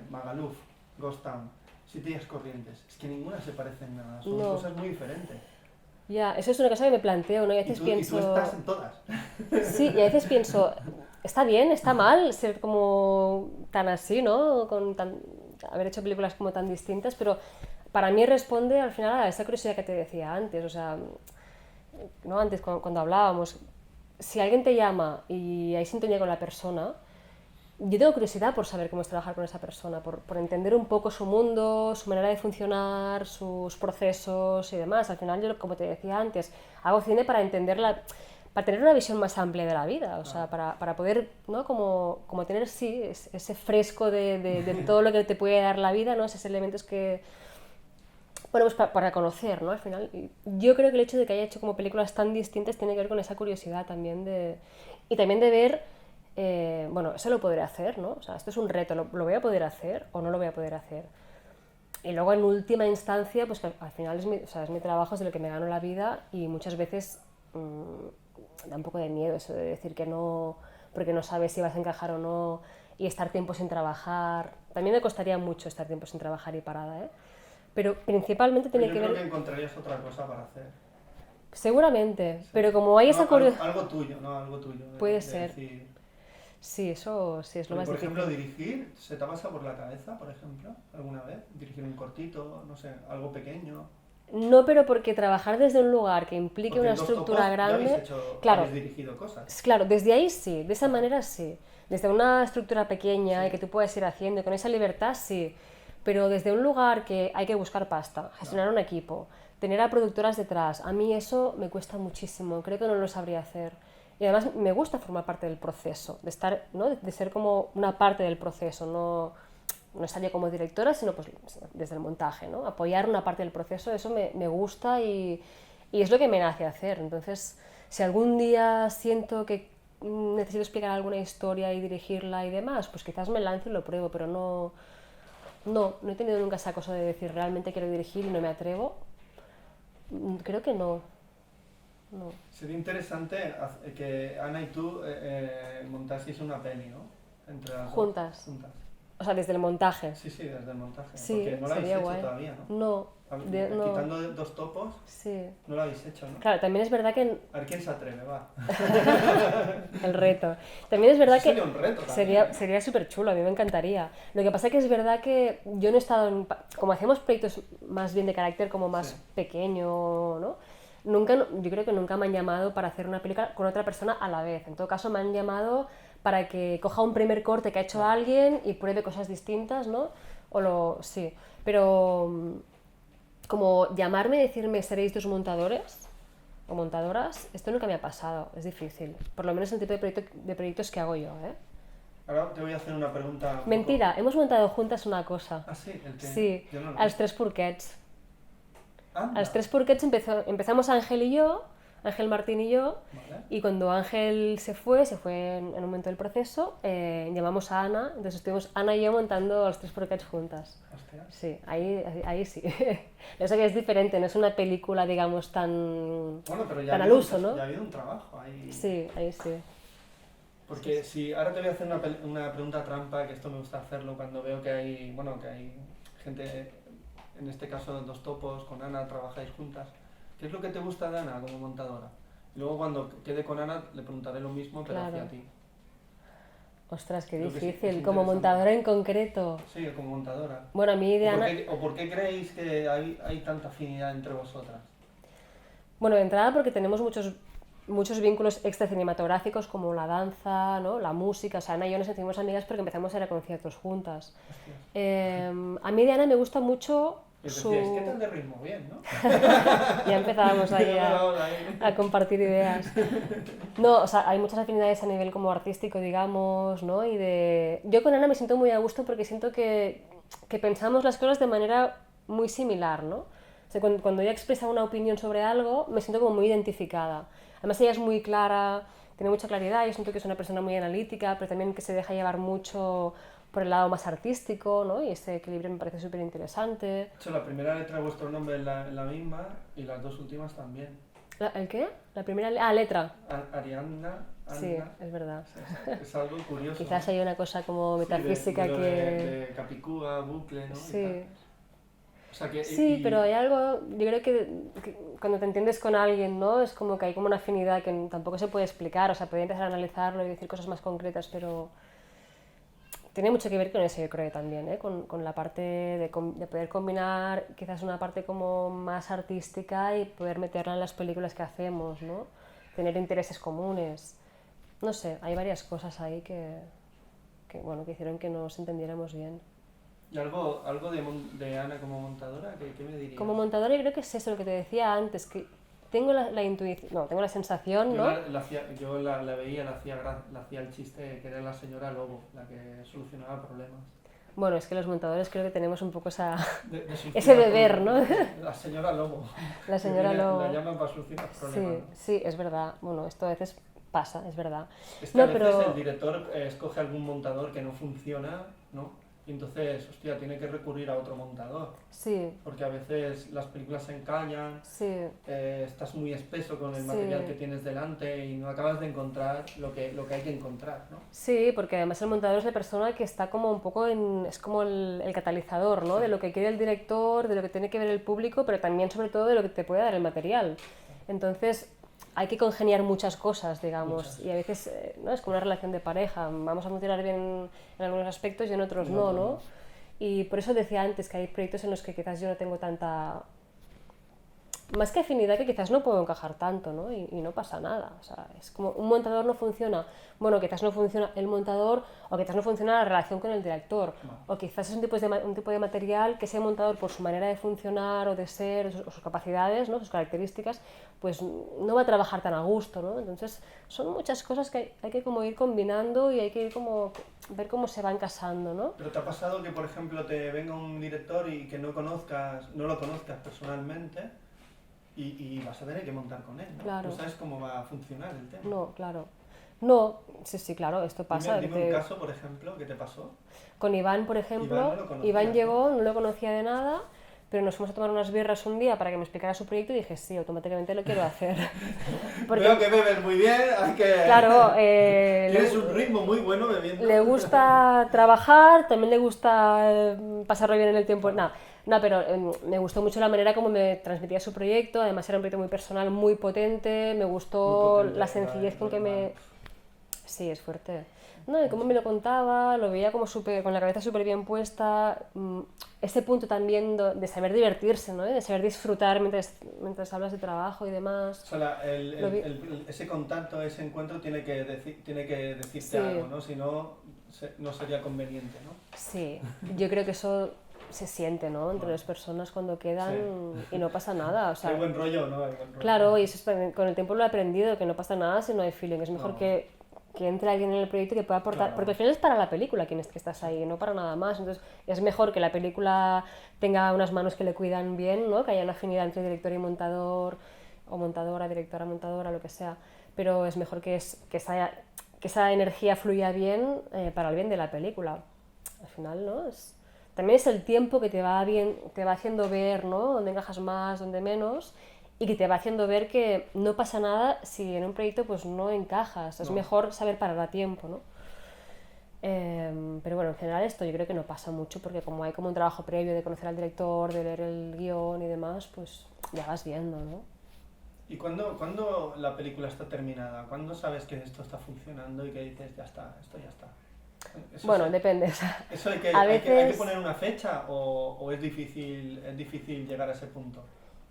Magaluf, Ghost Town, Siete Días Corrientes. Es que ninguna se parece en nada, son No, cosas muy diferentes. ya, eso es una cosa que me planteo, ¿no? Y a veces Y tú estás pienso... en todas. Sí, y a veces pienso, está bien, está mal ser como tan así, ¿no? Haber hecho películas como tan distintas, pero para mí responde al final a esa curiosidad que te decía antes, o sea, ¿no? Antes cuando hablábamos, si alguien te llama y hay sintonía con la persona, yo tengo curiosidad por saber cómo es trabajar con esa persona, por entender un poco su mundo, su manera de funcionar, sus procesos y demás. Al final, yo, como te decía antes, hago cine para entenderla, para tener una visión más amplia de la vida, o sea, Claro. para poder, ¿no? Como tener, sí, ese fresco de todo lo que te puede dar la vida, ¿no? Esos elementos que, bueno, pues para conocer, ¿no? Al final, yo creo que el hecho de que haya hecho como películas tan distintas tiene que ver con esa curiosidad también de... Y también de ver, bueno, eso lo podré hacer, ¿no? O sea, esto es un reto, ¿lo voy a poder hacer o no lo voy a poder hacer? Y luego, en última instancia, pues que al final o sea, es mi trabajo, es de lo que me gano la vida y muchas veces da un poco de miedo eso de decir que no, porque no sabes si vas a encajar o no y estar tiempo sin trabajar. También me costaría mucho estar tiempo sin trabajar y parada, ¿eh? Pero principalmente Pero tiene yo que creo que ver, encontrarías otra cosa para hacer. seguramente, Sí. pero como hay esa No, curiosidad, algo tuyo, ¿no? Algo tuyo. puede De ser. decir. Sí, eso sí es lo Porque, más por ejemplo, difícil. dirigir, ¿se te ha pasado por la cabeza, por ejemplo, alguna vez? Dirigir un cortito, no sé, algo pequeño. No, pero porque trabajar desde un lugar que implique Porque una en Dos Topos estructura ya habéis grande, hecho, claro, habéis dirigido cosas. claro, desde ahí sí, de esa Claro. manera sí. Desde una estructura Sí, pequeña y que tú puedas ir haciendo, con esa libertad sí. Pero desde un lugar que hay que buscar pasta, claro. gestionar un equipo, tener a productoras detrás, a mí eso me cuesta muchísimo, creo que no lo sabría hacer. Y además me gusta formar parte del proceso, de estar, ¿no? De ser como una parte del proceso, no estaría como directora, sino pues desde el montaje, ¿no? Apoyar una parte del proceso, eso me gusta y es lo que me nace hacer. Entonces, si algún día siento que necesito explicar alguna historia y dirigirla y demás, pues quizás me lance y lo pruebo, pero no he tenido nunca esa cosa de decir realmente quiero dirigir y no me atrevo. Creo que no. Sería interesante que Ana y tú montaseis una peli, ¿no? Entre las dos, Juntas. juntas. O sea, desde el montaje. Sí, sí, desde el montaje. Sí, porque no lo habéis sería hecho guay. todavía, ¿no? No, no. Quitando 2 topos, Sí. no lo habéis hecho, ¿no? Claro, también es verdad que A ver quién se atreve, va. el reto. También es verdad Eso que sería un reto también, ¿eh? sería súper chulo, a mí me encantaría. Lo que pasa que es verdad que yo no he estado en... Como hacemos proyectos más bien de carácter como más Sí. pequeño, ¿no? Nunca, yo creo que nunca me han llamado para hacer una película con otra persona a la vez. En todo caso, me han llamado para que coja un primer corte que ha hecho alguien y pruebe cosas distintas, ¿no? Sí, pero como llamarme y decirme seréis dos montadores o montadoras, esto nunca me ha pasado, es difícil. Por lo menos el tipo de proyectos que hago yo, ¿eh? Ahora te voy a hacer una pregunta. Un poco- Mentira, hemos montado juntas una cosa. Ah, sí, el que. Sí, Yo no lo als vi. Tres Porquets. Anda. Als Tres Porquets empezamos Ángel y yo, Ángel Martín y yo, Vale. y cuando Ángel se fue en un momento del proceso, llamamos a Ana, entonces estuvimos Ana y yo montando als Tres Porquets juntas. Hostia. Sí, ahí sí. Eso que es diferente, no es una película, digamos, tan, Bueno, pero ya tan ha al habido uso, ¿no? Ya ha habido un trabajo ahí. Sí, ahí sí. Porque si ahora te voy a hacer una pregunta trampa, que esto me gusta hacerlo cuando veo que hay, bueno, que hay gente, en este caso Dos Topos, con Ana, trabajáis juntas. ¿Qué es lo que te gusta de Ana como montadora? Y luego cuando quede con Ana le preguntaré lo mismo, pero Claro. hacia ti. Ostras, qué Creo que sí, difícil. es Como interesante. montadora en concreto. Sí, como montadora. Bueno, a mí de ¿O por Ana... qué, o por qué creéis que hay tanta afinidad entre vosotras? Bueno, de entrada porque tenemos muchos vínculos extracinematográficos como la danza, ¿no? La música. O sea, Ana y yo nos sentimos amigas porque empezamos a ir a conciertos juntas. Hostias. A mí de Ana me gusta mucho Y os su... decíais, ¿qué tal de ritmo? Bien, ¿no? Ya empezábamos ahí Me daba ahí. a compartir ideas. No, o sea, hay muchas afinidades a nivel como artístico, digamos, ¿no? Yo con Ana me siento muy a gusto porque siento que pensamos las cosas de manera muy similar, ¿no? O sea, cuando ella expresa una opinión sobre algo, me siento como muy identificada. Además, ella es muy clara, tiene mucha claridad, yo siento que es una persona muy analítica, pero también que se deja llevar mucho por el lado más artístico, ¿no? Y este equilibrio me parece súper interesante. De hecho, la primera letra de vuestro nombre es la misma y las dos últimas también. ¿El qué? La primera... letra. Arianna, Anna. Sí, es verdad. Es algo curioso. Quizás hay una cosa como Sí, metafísica de lo que... de Capicúa, bucle, ¿no? Y Sí. tal. O sea que, Sí, pero hay algo, yo creo que cuando te entiendes con alguien, ¿no? Es como que hay como una afinidad que tampoco se puede explicar, o sea, puede empezar a analizarlo y decir cosas más concretas, pero tiene mucho que ver con eso, yo creo también, ¿eh? Con la parte de poder combinar quizás una parte como más artística y poder meterla en las películas que hacemos, ¿no? Tener intereses comunes. No sé, hay varias cosas ahí bueno, que hicieron que nos entendiéramos bien. ¿Y algo de Ana como montadora? ¿Qué me dirías? Como montadora yo creo que es eso lo que te decía antes, que tengo la intuición, no, tengo la sensación, ¿no? Yo la veía, le hacía el chiste que era la señora Lobo, la que solucionaba problemas. Bueno, es que los montadores creo que tenemos un poco ese solucionar deber, ¿no? problemas. La señora Lobo. La señora Que viene- Lobo. La llaman para solucionar problemas. Sí, ¿no? sí, es verdad. Bueno, esto a veces pasa, es verdad. Es que No, a veces pero el director escoge algún montador que no funciona, ¿no? Y entonces, hostia, tiene que recurrir a otro montador. sí, Porque a veces las películas se encallan, sí, estás muy espeso con el Sí. material que tienes delante y no acabas de encontrar lo que hay que encontrar, ¿no? sí, porque además el montador es la persona que está como un poco es como el catalizador, ¿no? De lo que quiere el director, de lo que tiene que ver el público, pero también sobre todo de lo que te puede dar el material. Entonces hay que congeniar muchas cosas, digamos, Muchas. y a veces ¿no? Es como una relación de pareja, vamos a funcionar bien en algunos aspectos y en otros En no, otros ¿no? no. Y por eso decía antes que hay proyectos en los que quizás yo no tengo tanta... Más que afinidad, que quizás no puedo encajar tanto, ¿no? Y no pasa nada. O sea, es como un montador no funciona. Bueno, quizás no funciona el montador o quizás no funciona la relación con el director. No. O quizás es un tipo de material que ese montador, por su manera de funcionar o de ser, o sus capacidades, ¿no? Sus características, pues no va a trabajar tan a gusto, ¿no? Entonces, son muchas cosas que hay que como ir combinando y hay que ir como ver cómo se van casando, ¿no? Pero ¿te ha pasado que, por ejemplo, te venga un director y que no lo conozcas personalmente y vas a tener que montar con él, ¿no? Claro. No sabes cómo va a funcionar el tema. No, claro. No, sí, claro, esto pasa. Dime un caso, por ejemplo, ¿qué te pasó? Con Iván, por ejemplo, Iván no lo conocía, Iván ¿no? llegó, no lo conocía de nada, pero nos fuimos a tomar unas birras un día para que me explicara su proyecto y dije, sí, automáticamente lo quiero hacer. Veo que bebes muy bien, hay que... Claro, tienes un ritmo muy bueno bebiendo. le gusta trabajar, también le gusta pasarlo bien en el tiempo. No, no, pero me gustó mucho la manera como me transmitía su proyecto, además era un proyecto muy personal, muy potente, me gustó Muy potente, la sencillez con que me... normal. Sí, es fuerte. No, y cómo me lo contaba, lo veía como con la cabeza súper bien puesta. Ese punto también de saber divertirse, ¿no? De saber disfrutar mientras hablas de trabajo y demás. O sea, ese contacto, ese encuentro tiene que decirte Sí. algo, ¿no? Si no, no sería conveniente, ¿no? Sí, yo creo que eso se siente, ¿no? Entre las personas cuando quedan y no pasa nada. O sea, Hay buen rollo, ¿no? Hay buen rollo. claro, y eso con el tiempo lo he aprendido, que no pasa nada si no hay feeling. Es mejor No. que entre alguien en el proyecto que pueda aportar, Claro. porque al final es para la película que estás ahí, no para nada más. Entonces es mejor que la película tenga unas manos que le cuidan bien, ¿no? Que haya una afinidad entre director y montador, o montadora, directora, montadora, lo que sea. Pero es mejor que esa energía fluya bien para el bien de la película. Al final, ¿no? También es el tiempo que te va haciendo ver, ¿no? Dónde encajas más, dónde menos, y que te va haciendo ver que no pasa nada si en un proyecto pues no encajas. Es mejor saber parar a tiempo, ¿no? Pero bueno, en general esto yo creo que no pasa mucho porque como hay como un trabajo previo de conocer al director, de leer el guión y demás, pues ya vas viendo, ¿no? ¿Y cuándo la película está terminada? ¿Cuándo sabes que esto está funcionando y que dices, ya está, esto ya está? Bueno, depende. O sea, ¿Eso hay a que veces poner una fecha o es difícil llegar a ese punto?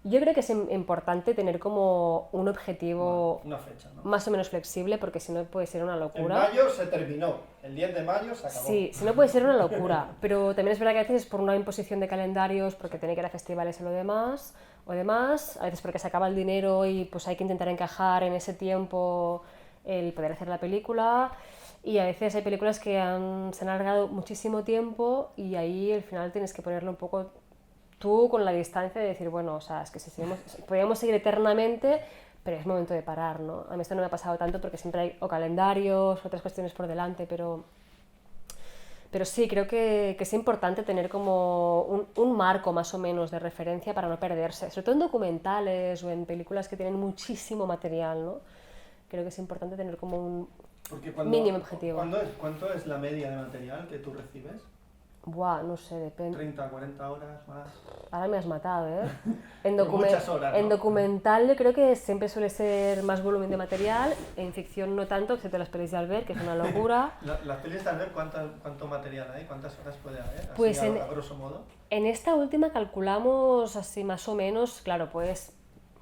yo creo que es importante tener como un objetivo Una fecha, ¿no? más o menos flexible porque si no puede ser una En locura. mayo se terminó, el 10 de mayo se acabó. Sí, si no puede ser una locura, pero también es verdad que a veces es por una imposición de calendarios, porque tiene que ir a festivales o demás, a veces porque se acaba el dinero y pues hay que intentar encajar en ese tiempo el poder hacer la película, y a veces hay películas que se han alargado muchísimo tiempo y ahí al final tienes que ponerlo un poco tú con la distancia de decir, bueno, o sea, es que si podríamos seguir eternamente, pero es momento de parar, ¿no? A mí esto no me ha pasado tanto porque siempre hay o calendarios o otras cuestiones por delante, pero sí, creo que es importante tener como un marco más o menos de referencia para no perderse, sobre todo en documentales o en películas que tienen muchísimo material, ¿no? Creo que es importante tener como un mínimo objetivo. ¿Cuánto es la media de material que tú recibes? Buah, no sé, depende. 30, 40 horas más. Ahora me has matado, ¿eh? Muchas horas, ¿no? En documental yo creo que siempre suele ser más volumen de material, en ficción no tanto, excepto las pelis de Albert, que es una locura. ¿Las pelis de Albert cuánto material hay? ¿Cuántas horas puede haber? Así Pues a grosso modo. En esta última calculamos así más o menos, claro, pues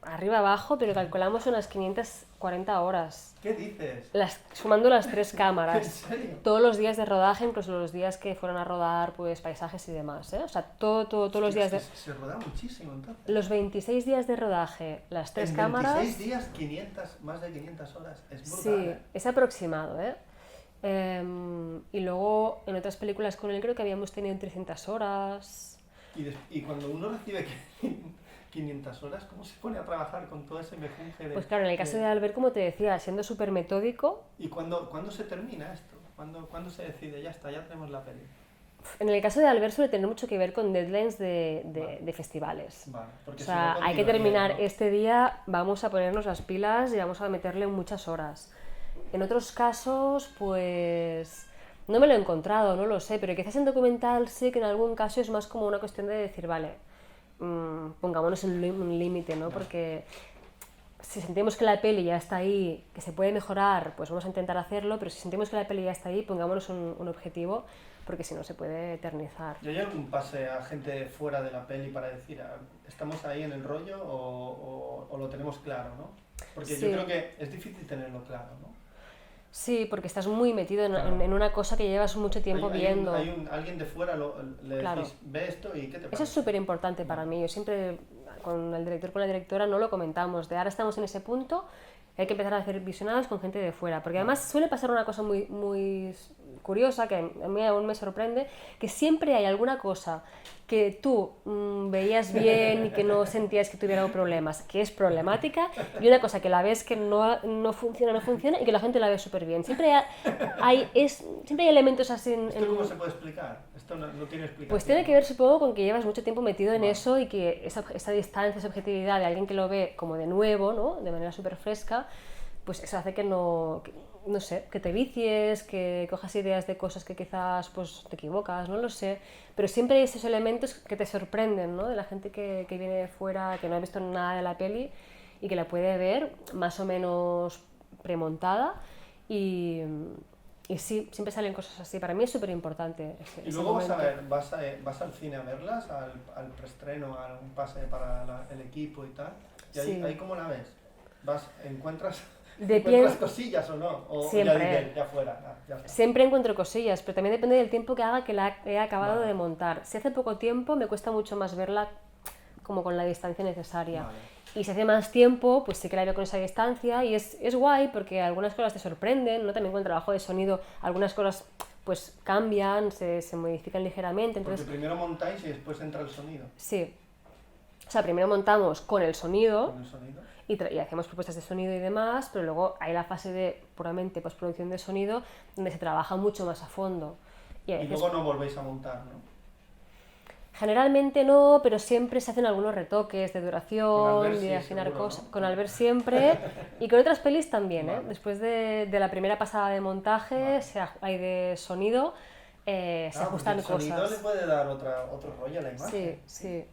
arriba abajo, pero calculamos unas 540 horas. ¿Qué dices? Sumando las 3 cámaras. ¿En serio? Todos los días de rodaje, incluso los días que fueron a rodar pues paisajes y demás, ¿eh? O sea, todos los días de... Se roda muchísimo entonces. Los 26 días de rodaje, las 3 cámaras... En 26 días, más de 500 horas. Es brutal, Sí, ¿eh? es aproximado, ¿eh? Y luego en otras películas con él creo que habíamos tenido 300 horas. Y cuando uno recibe 500 horas, ¿cómo se pone a trabajar con todo ese mejunje de...? Pues claro, en el caso de Albert, como te decía, siendo súper metódico. ¿Y cuándo se termina esto? ¿Cuándo se decide? Ya está, ya tenemos la peli. En el caso de Albert suele tener mucho que ver con deadlines de festivales. Vale, porque o sea, si no hay que continuaría, terminar ¿no? este día, vamos a ponernos las pilas y vamos a meterle muchas horas. En otros casos, pues... No me lo he encontrado, no lo sé, pero quizás en documental sí que en algún caso es más como una cuestión de decir, vale, pongámonos un límite, ¿no? Porque si sentimos que la peli ya está ahí, que se puede mejorar, pues vamos a intentar hacerlo, pero si sentimos que la peli ya está ahí, pongámonos un objetivo, porque si no se puede eternizar. ¿Y hay algún pase a gente fuera de la peli para decir, estamos ahí en el rollo o lo tenemos claro, ¿no? Porque Sí. yo creo que es difícil tenerlo claro, ¿no? Sí, porque estás muy metido Claro. en una cosa que llevas mucho tiempo viendo. Alguien de fuera le Claro. decís, ve esto y ¿qué te parece? Eso es súper importante para mí. Yo siempre, con el director, con la directora, no lo comentamos. De ahora estamos en ese punto, hay que empezar a hacer visionados con gente de fuera. Porque además suele pasar una cosa muy curiosa, que a mí aún me sorprende, que siempre hay alguna cosa que tú veías bien y que no sentías que tuviera problemas, que es problemática, y una cosa que la ves que no funciona y que la gente la ve súper bien. Siempre hay elementos así ¿Esto cómo se puede explicar? Esto no tiene explicación. Pues tiene que ver, supongo, con que llevas mucho tiempo metido en eso y que esa distancia, esa objetividad de alguien que lo ve como de nuevo, ¿no? De manera súper fresca, pues eso hace que no sé, que te vicies, que cojas ideas de cosas que quizás pues, te equivocas, no lo sé. Pero siempre hay esos elementos que te sorprenden, ¿no? De la gente que viene de fuera, que no ha visto nada de la peli y que la puede ver más o menos premontada y sí, siempre salen cosas así. Para mí es súper importante. Y luego vas al cine a verlas, al preestreno, a un pase para el equipo y tal. Y ahí ¿cómo la ves? ¿Encuentras cosillas o no? ¿O siempre. ya fuera? Ya está. Siempre encuentro cosillas, pero también depende del tiempo que haga que la he acabado de montar. Si hace poco tiempo, me cuesta mucho más verla como con la distancia necesaria. Vale. Y si hace más tiempo, pues sí que la veo con esa distancia y es guay porque algunas cosas te sorprenden, ¿no? También con el trabajo de sonido algunas cosas pues cambian, se modifican ligeramente. Entonces, porque primero montáis y después entra el sonido. Sí. O sea, primero montamos con el sonido, ¿Con el sonido? y hacemos propuestas de sonido y demás, pero luego hay la fase de puramente postproducción de sonido donde se trabaja mucho más a fondo. Y luego no volvéis a montar, ¿no? Generalmente no, pero siempre se hacen algunos retoques de Con duración, Albert, de sí, afinar seguro, cosas. ¿no? Con Albert siempre. Y con otras pelis también, ¿eh? Vale. Después de la primera pasada de montaje, Vale. hay de sonido, se ajustan el sonido cosas. le puede dar otro rollo a la imagen. Sí.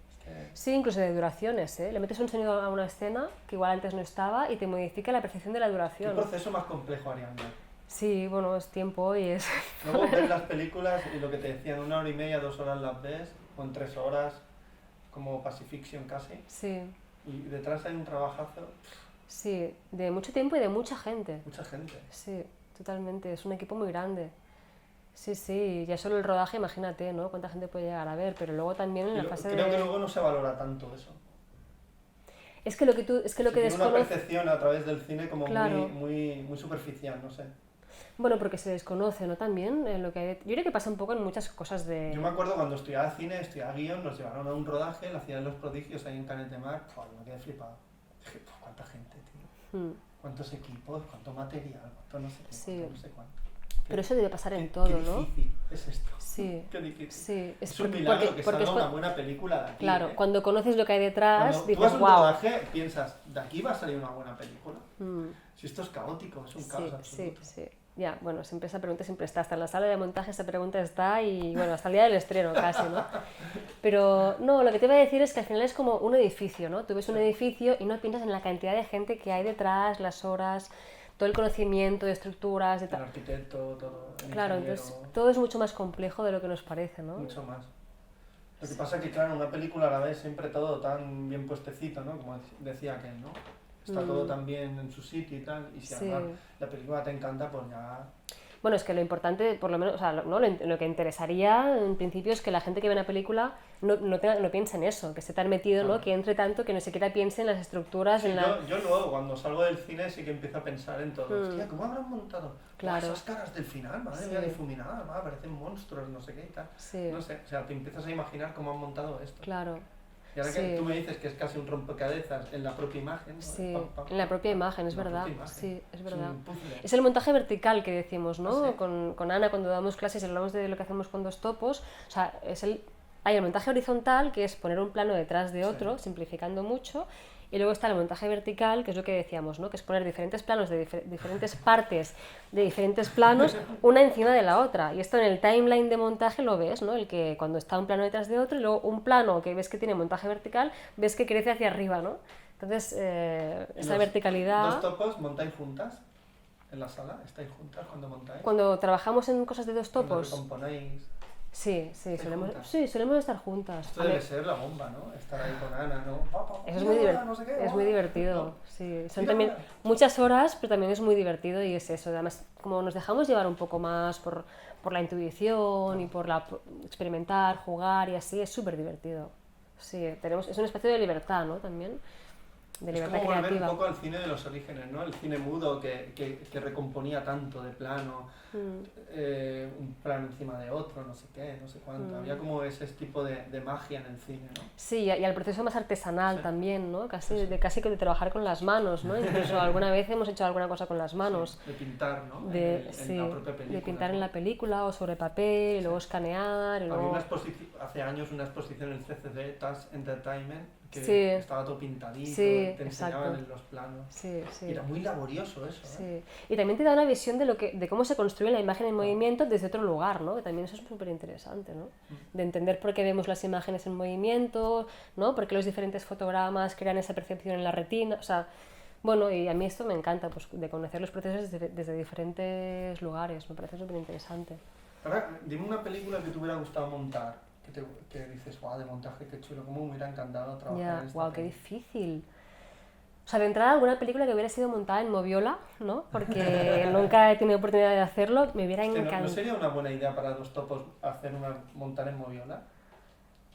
Sí, incluso de duraciones, ¿eh? Le metes un sonido a una escena que igual antes no estaba y te modifica la percepción de la ¿Qué duración. proceso más complejo, Ariadna? Sí, bueno, es tiempo y es... Luego ves las películas y lo que te decían, 1 hora y media, 2 horas las ves, o en 3 horas, como Pacifiction casi, Sí, y detrás hay un trabajazo, sí, de mucho tiempo y de mucha gente. mucha gente. Sí, totalmente, es un equipo muy grande. Sí, ya solo el rodaje, imagínate, ¿no? Cuánta gente puede llegar a ver, pero luego también en la fase Creo que luego no se valora tanto eso. Es que lo que Tiene una desconoces... percepción a través del cine como Claro. muy superficial, no sé. Bueno, porque se desconoce, ¿no? También lo que hay... Yo creo que pasa un poco en muchas cosas de... Yo me acuerdo cuando estudiaba cine, estudiaba guión, nos llevaron a un rodaje, la ciudad de los prodigios ahí en Canet de Mar, me quedé flipado. Dije, cuánta gente, tío. Cuántos equipos, cuánto material, cuánto no sé qué, Sí. cuánto no sé cuánto. Pero eso debe pasar en Qué todo, ¿no? difícil es esto. Sí. Qué difícil. Sí. Es un milagro que salga una buena película de aquí. Claro, cuando conoces lo que hay detrás, Cuando tú dices, vas a un wow. rodaje, piensas, de aquí va a salir una buena película. Si esto es caótico, es un caos absoluto. Sí. Ya, bueno, siempre esa pregunta siempre está, hasta en la sala de montaje esa pregunta está y bueno, hasta el día del estreno casi, ¿no? Pero no, lo que te iba a decir es que al final es como un edificio, ¿no? Tú ves un edificio y no piensas en la cantidad de gente que hay detrás, las horas, todo el conocimiento de estructuras, de El arquitecto, todo, el Claro, ingeniero, entonces todo es mucho más complejo de lo que nos parece, ¿no? mucho más. Lo que pasa es que, claro, una película a la vez siempre todo tan bien puestecito, ¿no? Como decía aquel, ¿no? Está todo tan bien en su sitio y tal, y si además la película te encanta, pues ya... Bueno, es que lo importante, por lo menos, o sea, ¿no? Lo que interesaría en principio es que la gente que ve una película no piense en eso, que esté tan metido, ¿no? Que entre tanto, que no siquiera piense en las estructuras, Sí, en la... yo luego, cuando salgo del cine, sí que empiezo a pensar en todo. Hostia, ¿cómo habrán montado? Claro. Esas caras del final, madre mía, difuminadas, parecen monstruos, no sé qué y tal. No sé, o sea, te empiezas a imaginar cómo han montado esto. Claro. Y ahora que tú me dices que es casi un rompecabezas en la propia imagen, ¿no? Sí, en la propia imagen, es verdad. Sí, es verdad. Es el montaje vertical que decimos, ¿no? ¿Ah, sí? Con Ana, cuando damos clases, hablamos de lo que hacemos con dos topos. O sea, hay el montaje horizontal, que es poner un plano detrás de otro, simplificando mucho. Y luego está el montaje vertical, que es lo que decíamos, ¿no? Que es poner diferentes planos de diferentes partes de diferentes planos, una encima de la otra. Y esto en el timeline de montaje lo ves, ¿no? El que cuando está un plano detrás de otro y luego un plano que ves que tiene montaje vertical, ves que crece hacia arriba, ¿no? Entonces, esa verticalidad... ¿Dos topos montáis juntas en la sala? ¿Estáis juntas cuando montáis? Cuando trabajamos en cosas de dos topos... Cuando recomponéis... Sí, solemos estar juntas. Esto debe ser la bomba, ¿no? Estar ahí con Ana, ¿no? Eso es muy divertido, ¿no? sí. Son también muchas horas, pero también es muy divertido y es eso. Además, como nos dejamos llevar un poco más por la intuición y por experimentar, jugar y así, es súper divertido. Sí, es un espacio de libertad, ¿no? También. de Es libertad como volver un creativa. poco al cine de los orígenes, ¿no? El cine mudo que recomponía tanto de plano, un plano encima de otro, no sé qué, no sé cuánto. Había como ese tipo de magia en el cine, ¿no? Sí, y al proceso más artesanal Sí. también, ¿no? Casi, Sí, sí. casi que de trabajar con las manos, ¿no? Incluso alguna vez hemos hecho alguna cosa con las manos. Sí, de pintar, ¿no? Sí, en la propia película. de pintar ¿no? en la película o sobre papel, y luego escanear, y Había luego... hace años una exposición en el CCD, Touch Entertainment, que Sí. estaba todo pintadito, Sí, te enseñaban exacto. en los planos. Sí, Y sí. era muy laborioso eso, ¿eh? Sí. Y también te da una visión de cómo se construye la imagen en movimiento desde otro lugar, ¿no? Que también eso es súper interesante, ¿no? De entender por qué vemos las imágenes en movimiento, ¿no? Por qué los diferentes fotogramas crean esa percepción en la retina, o sea... Bueno, y a mí esto me encanta, pues de conocer los procesos desde diferentes lugares, me parece súper interesante. Ahora, dime una película que te hubiera gustado montar, que dices, guau, de montaje, qué chulo, cómo me hubiera encantado trabajar Ya, en esta wow, qué peli. difícil. O sea, de entrada alguna película que hubiera sido montada en Moviola, ¿no? Porque nunca he tenido oportunidad de hacerlo, me hubiera Hostia, ¿no encantado. sería una buena idea para Dos Topos montar en Moviola?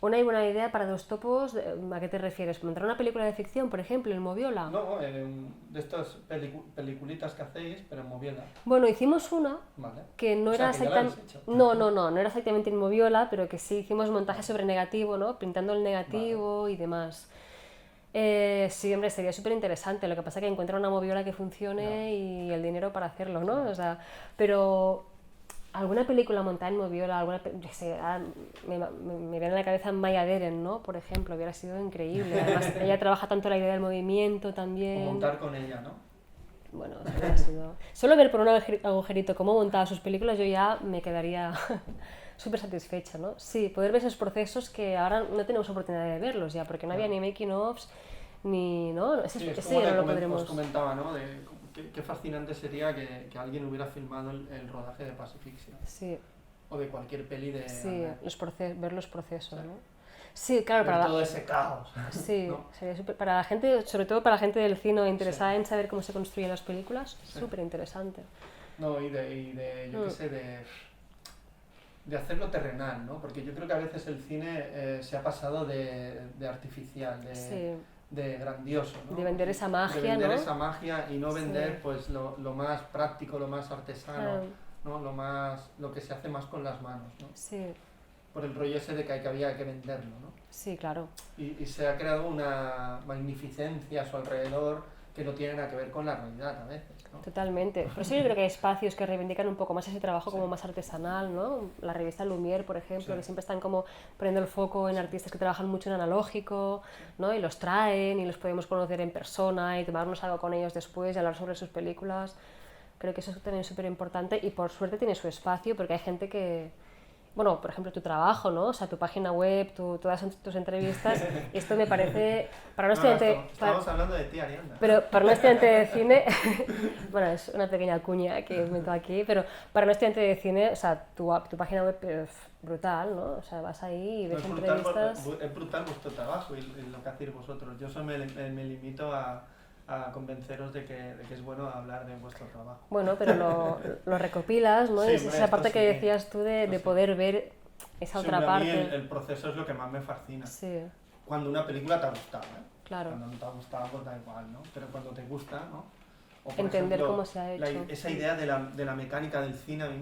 Una y buena idea para Dos Topos, ¿a qué te refieres? ¿Montar una película de ficción, por ejemplo, en Moviola? No, de estas peliculitas que hacéis, pero en Moviola. Bueno, hicimos una Vale. que no O sea, era que ya la habéis exactamente... hecho. No era exactamente en Moviola, pero que sí hicimos montaje sobre negativo, ¿no? Pintando el negativo y demás. Sí, hombre, sería súper interesante. Lo que pasa es que encontrar una moviola que funcione y el dinero para hacerlo, ¿no? O sea, pero alguna película montada en moviola, yo sé, me viene a la cabeza Maya Deren, ¿no? Por ejemplo, hubiera sido increíble. Además, ella trabaja tanto la idea del movimiento O también. montar con ella, ¿no? Bueno, eso hubiera sido... Solo ver por un agujerito cómo montaba sus películas, yo ya me quedaría súper satisfecha, ¿no? Sí, poder ver esos procesos que ahora no tenemos oportunidad de verlos ya, porque no había ni making-ofs, ni... ¿no? Sí, es Ese como ya no lo os podremos... comentaba, ¿no? Qué fascinante sería que alguien hubiera filmado el rodaje de Pacifiction. Sí, O de cualquier peli de... sí, Albert. ver los procesos, Sí. ¿no? Sí, claro, Ver para todo ese caos. sí, ¿no? sería para la gente, sobre todo para la gente del cine interesada Sí. en saber cómo se construyen las películas, Sí. súper interesante. No, yo qué sé, de hacerlo terrenal, ¿no? Porque yo creo que a veces el cine se ha pasado de artificial, Sí, de grandioso, ¿no? de vender esa magia, de vender ¿no? esa magia y no vender Sí. pues lo más práctico, lo más artesano, Ah, ¿no? Lo que se hace más con las manos, ¿no? sí, Por el rollo ese de que había que venderlo, ¿no? sí, claro. Y se ha creado una magnificencia a su alrededor que no tiene nada que ver con la realidad a veces, ¿no? Totalmente. Por eso yo creo que hay espacios que reivindican un poco más ese trabajo como más artesanal, ¿no? La revista Lumière, por ejemplo, Sí. que siempre están como poniendo el foco en artistas que trabajan mucho en analógico, ¿no? Y los traen y los podemos conocer en persona y tomarnos algo con ellos después y hablar sobre sus películas. Creo que eso también es súper importante y por suerte tiene su espacio porque hay gente que... Bueno, por ejemplo, tu trabajo, ¿no? O sea, tu página web, todas tus entrevistas. Esto me parece... Para un estudiante... Estamos hablando de ti, Arianda. Pero para un estudiante de cine, bueno, es una pequeña cuña que meto aquí, pero para un estudiante de cine, o sea, tu página web es brutal, ¿no? O sea, vas ahí y ves entrevistas. Es brutal vuestro trabajo y lo que hacéis vosotros. Yo solo me limito a convenceros de que es bueno hablar de vuestro trabajo. Bueno, pero lo recopilas, ¿no? Sí, Es hombre, esa parte esto que sí, decías tú de esto sí. poder ver esa Sí, otra hombre, a mí parte. el proceso es lo que más me fascina. Sí, Cuando una película te ha gustado, ¿eh? claro. Cuando no te ha gustado, pues da igual, ¿no? Pero cuando te gusta, ¿no? O, por Entender ejemplo, cómo se ha hecho. esa idea de la mecánica del cine a mí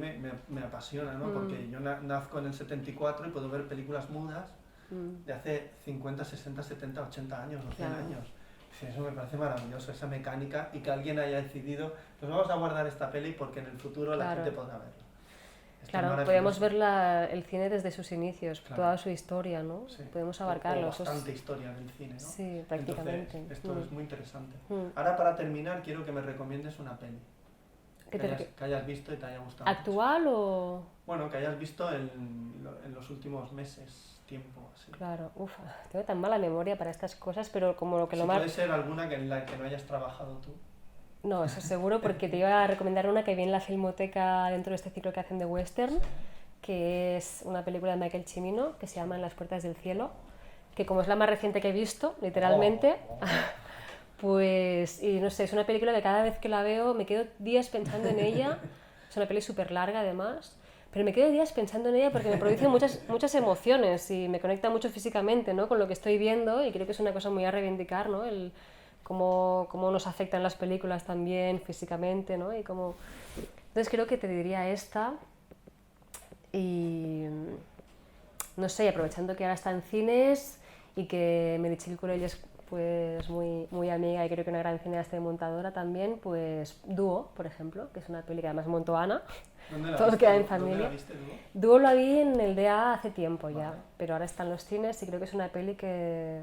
me apasiona, ¿no? Porque yo nazco en el 74 y puedo ver películas mudas de hace 50, 60, 70, 80 años o 100 Claro. años. Sí, eso me parece maravilloso, esa mecánica y que alguien haya decidido, pues vamos a guardar esta peli porque en el futuro la Claro. gente podrá verla. Esto es Claro, maravilloso. podemos ver el cine desde sus inicios, Claro. toda su historia, ¿no? Sí. Podemos O abarcarlo. Eso es- bastante historia del cine, ¿no? Sí, prácticamente. Entonces, esto es muy interesante. Mm. Ahora, para terminar, quiero que me recomiendes una peli ¿Qué que hayas visto y te haya gustado. ¿Actual o...? mucho. Bueno, que hayas visto en los últimos meses, tiempo, así. Claro, tengo tan mala memoria para estas cosas, pero como lo que Si lo puede más... ser alguna en la que no hayas trabajado tú. No, eso seguro, porque te iba a recomendar una que vi en la Filmoteca dentro de este ciclo que hacen de western, que es una película de Michael Cimino, que se llama En las puertas del cielo, que como es la más reciente que he visto, literalmente, pues, y no sé, es una película que cada vez que la veo me quedo días pensando en ella, es una peli súper larga además, pero me quedo días pensando en ella porque me produce muchas emociones y me conecta mucho físicamente, ¿no? Con lo que estoy viendo y creo que es una cosa muy a reivindicar, ¿no? cómo nos afectan las películas también físicamente, ¿no? Y cómo... Entonces creo que te diría esta y no sé, aprovechando que ahora está en cines y que Meritxell Curell es pues muy amiga y creo que una gran cineasta y montadora también, pues Dúo, por ejemplo, que es una peli que además montó Ana, ¿Dónde la todo viste? queda en ¿Dónde la familia. viste, Dúo? Dúo lo vi en el DA hace tiempo ya, Vale. pero ahora está en los cines y creo que es una peli que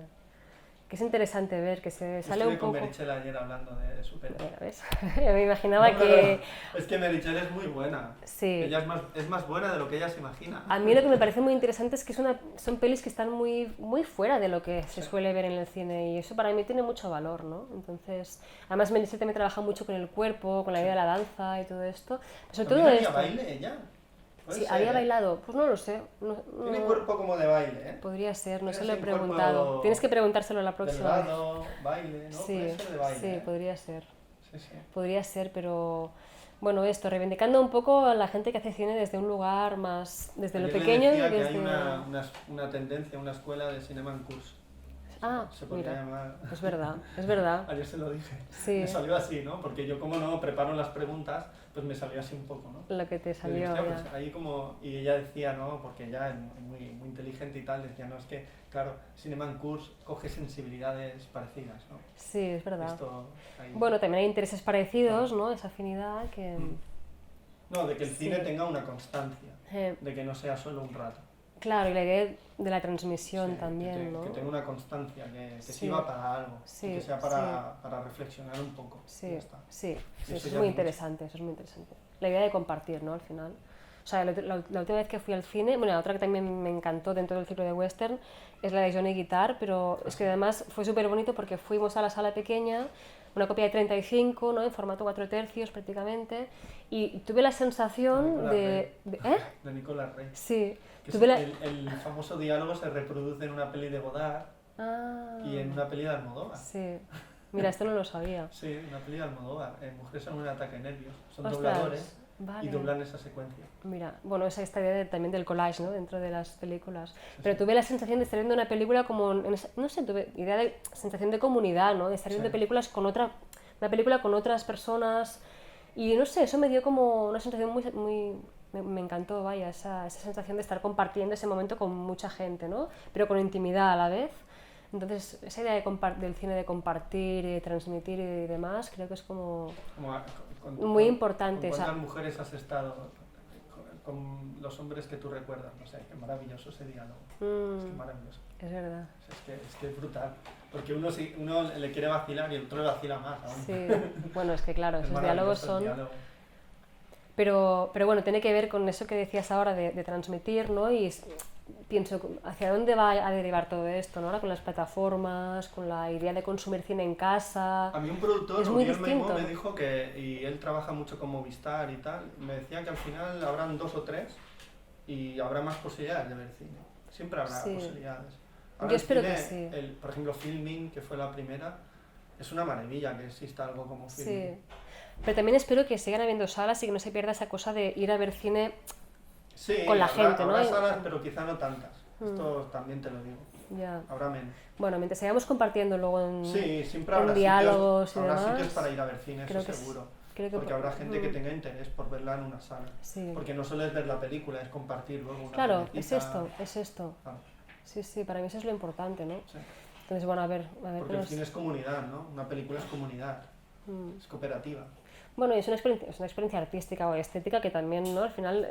es interesante ver, que se Yo sale un estuve con poco... Meritxell ayer hablando de su peli. ¿Ves? Yo me imaginaba No, que... es que Meritxell es muy buena. Sí. Ella es más buena de lo que ella se imagina. A mí lo que me parece muy interesante es que son pelis que están muy fuera de lo que se suele ver en el cine y eso para mí tiene mucho valor, ¿no? Entonces, además Meritxell también trabaja mucho con el cuerpo, con la idea de la danza y todo esto. Sobre todo ¿También esto. haría baile ella? Puede Sí, ser, había ¿eh? bailado. Pues no lo sé. Tiene cuerpo como de baile, ¿eh? Podría ser, no se Tiene lo he así un cuerpo preguntado. Tienes que preguntárselo la próxima vez. delgado, baile, ¿no? Sí, Puede ser de baile, sí, ¿eh? podría ser. Sí, sí. Podría ser, pero bueno, esto, reivindicando un poco a la gente que hace cine desde un lugar más, desde lo Ayer pequeño le y decía que desde... hay una tendencia, una escuela de cinema en curso. Ah, Se podría mira, llamar... es verdad, es verdad. Ayer se lo dije. Sí. Me salió así, ¿no? Porque yo como no preparo las preguntas, pues me salió así un poco, ¿no? Lo que te Y salió dije, ya. pues ahí como... Y ella decía, ¿no? Porque ella es muy inteligente y tal, decía, no, es que, claro, Cinema en Curse coge sensibilidades parecidas, ¿no? Sí, es verdad. Esto, ahí... Bueno, también hay intereses parecidos, ¿no? Esa afinidad que... No, de que el cine Sí. tenga una constancia, de que no sea solo un rato. Claro, y la idea de la transmisión Sí, también, ¿no? que tenga una constancia, que Sí. sirva para algo, Sí, y que sea para reflexionar un poco. Y Sí, ya está. sí, Eso eso es ya muy es mucho. interesante, eso es muy interesante. La idea de compartir, ¿no? Al final. O sea, la última vez que fui al cine, bueno, la otra que también me encantó dentro del ciclo de western es la de Johnny Guitar, pero es que además fue súper bonito porque fuimos a la sala pequeña, una copia de 35, ¿no? En formato 4 tercios prácticamente, y tuve la sensación ¿eh? De Nicolas Rey. Sí, Que tuve la... el famoso diálogo se reproduce en una peli de Godard Ah, y en una peli de Almodóvar. sí. Mira, esto no lo sabía. Sí, una peli de Almodóvar. Mujeres en un ataque de nervios. Son Ostras, dobladores y vale. doblan esa secuencia. Mira, bueno, esta idea también del collage, ¿no? Dentro de las películas. Pero tuve la sensación de estar viendo una película como, no sé, tuve idea de sensación de comunidad, ¿no? De estar viendo Sí. películas con una película con otras personas y no sé, eso me dio como una sensación me encantó, vaya, esa sensación de estar compartiendo ese momento con mucha gente, ¿no? Pero con intimidad a la vez. Entonces, esa idea del cine de compartir y de transmitir y demás, creo que es como muy importante. ¿Con O sea, cuántas mujeres has estado con los hombres que tú recuerdas? No sé, qué maravilloso ese diálogo. Es que maravilloso. es verdad. Es que es brutal. Porque uno le quiere vacilar y el otro le vacila más aún. Sí, bueno, es que claro, Es esos diálogos maravilloso el son... diálogo. Pero bueno, tiene que ver con eso que decías ahora de transmitir, ¿no? Y pienso, ¿hacia dónde va a derivar todo esto, ¿no? Ahora con las plataformas, con la idea de consumir cine en casa... A mí un productor, Es muy Uriel Meimo, distinto. me dijo que, y él trabaja mucho con Movistar y tal, me decía que al final habrán 2 o 3 y habrá más posibilidades de ver cine. Siempre habrá Sí. posibilidades. Yo el espero cine, que sí. por ejemplo, Filming, que fue la primera, es una maravilla que exista algo como Filming. Sí. Pero también espero que sigan habiendo salas y que no se pierda esa cosa de ir a ver cine Sí, con la habrá, gente, ¿no? habrá salas, pero quizá no tantas. Esto también te lo digo. Ya. Habrá menos. Bueno, mientras sigamos compartiendo luego en, Sí, siempre en habrá diálogos sitios, y habrá demás. sitios para ir a ver cine, creo eso que seguro. creo que Porque habrá gente que tenga interés por verla en una sala. Sí. Porque no solo es ver la película, es compartir luego una Claro, cervecita. es esto. Claro, Sí, sí, para mí eso es lo importante, ¿no? sí. Entonces, bueno, a ver Porque qué el nos... cine es comunidad, ¿no? Una película es comunidad, es cooperativa. Bueno, y es una experiencia artística o estética que también, ¿no? Al final,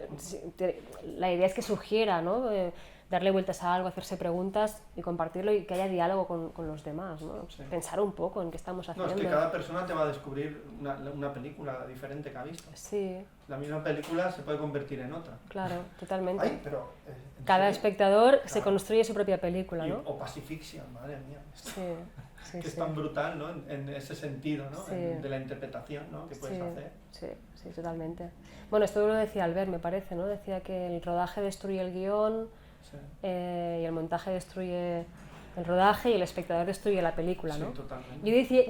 la idea es que sugiera, ¿no? Darle vueltas a algo, hacerse preguntas y compartirlo y que haya diálogo con los demás, ¿no? Sí. Pensar un poco en qué estamos No, haciendo. es que cada persona te va a descubrir una película diferente que ha visto. Sí, La misma película se puede convertir en otra. claro, totalmente. Ay, pero... ¿en Cada serio? espectador se Claro. construye su propia película, ¿no? O Pacifiction, madre mía. Sí, sí, Que es sí. tan brutal, ¿no? En ese sentido, ¿no? Sí. De la interpretación, ¿no? Que puedes hacer. Sí, sí, totalmente. Bueno, esto lo decía Albert, me parece, ¿no? Decía que el rodaje destruye el guión Sí. y el montaje destruye el rodaje y el espectador destruye la película, ¿no? Sí, totalmente.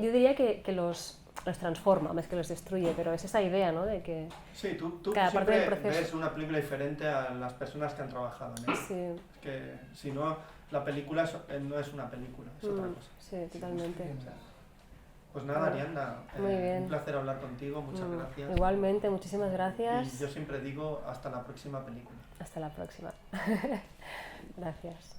Yo diría que los transforma más que los destruye, pero es esa idea, ¿no? De que... Sí, tú cada parte siempre del proceso. ves una película diferente a las personas que han trabajado en ella. Sí, Es que si no, la película no es una película, es otra cosa. sí, totalmente. O sea, Pues nada, Ariadna, Muy bien. un placer hablar contigo, muchas gracias. Igualmente, muchísimas gracias. Y yo siempre digo hasta la próxima película. Hasta la próxima. Gracias.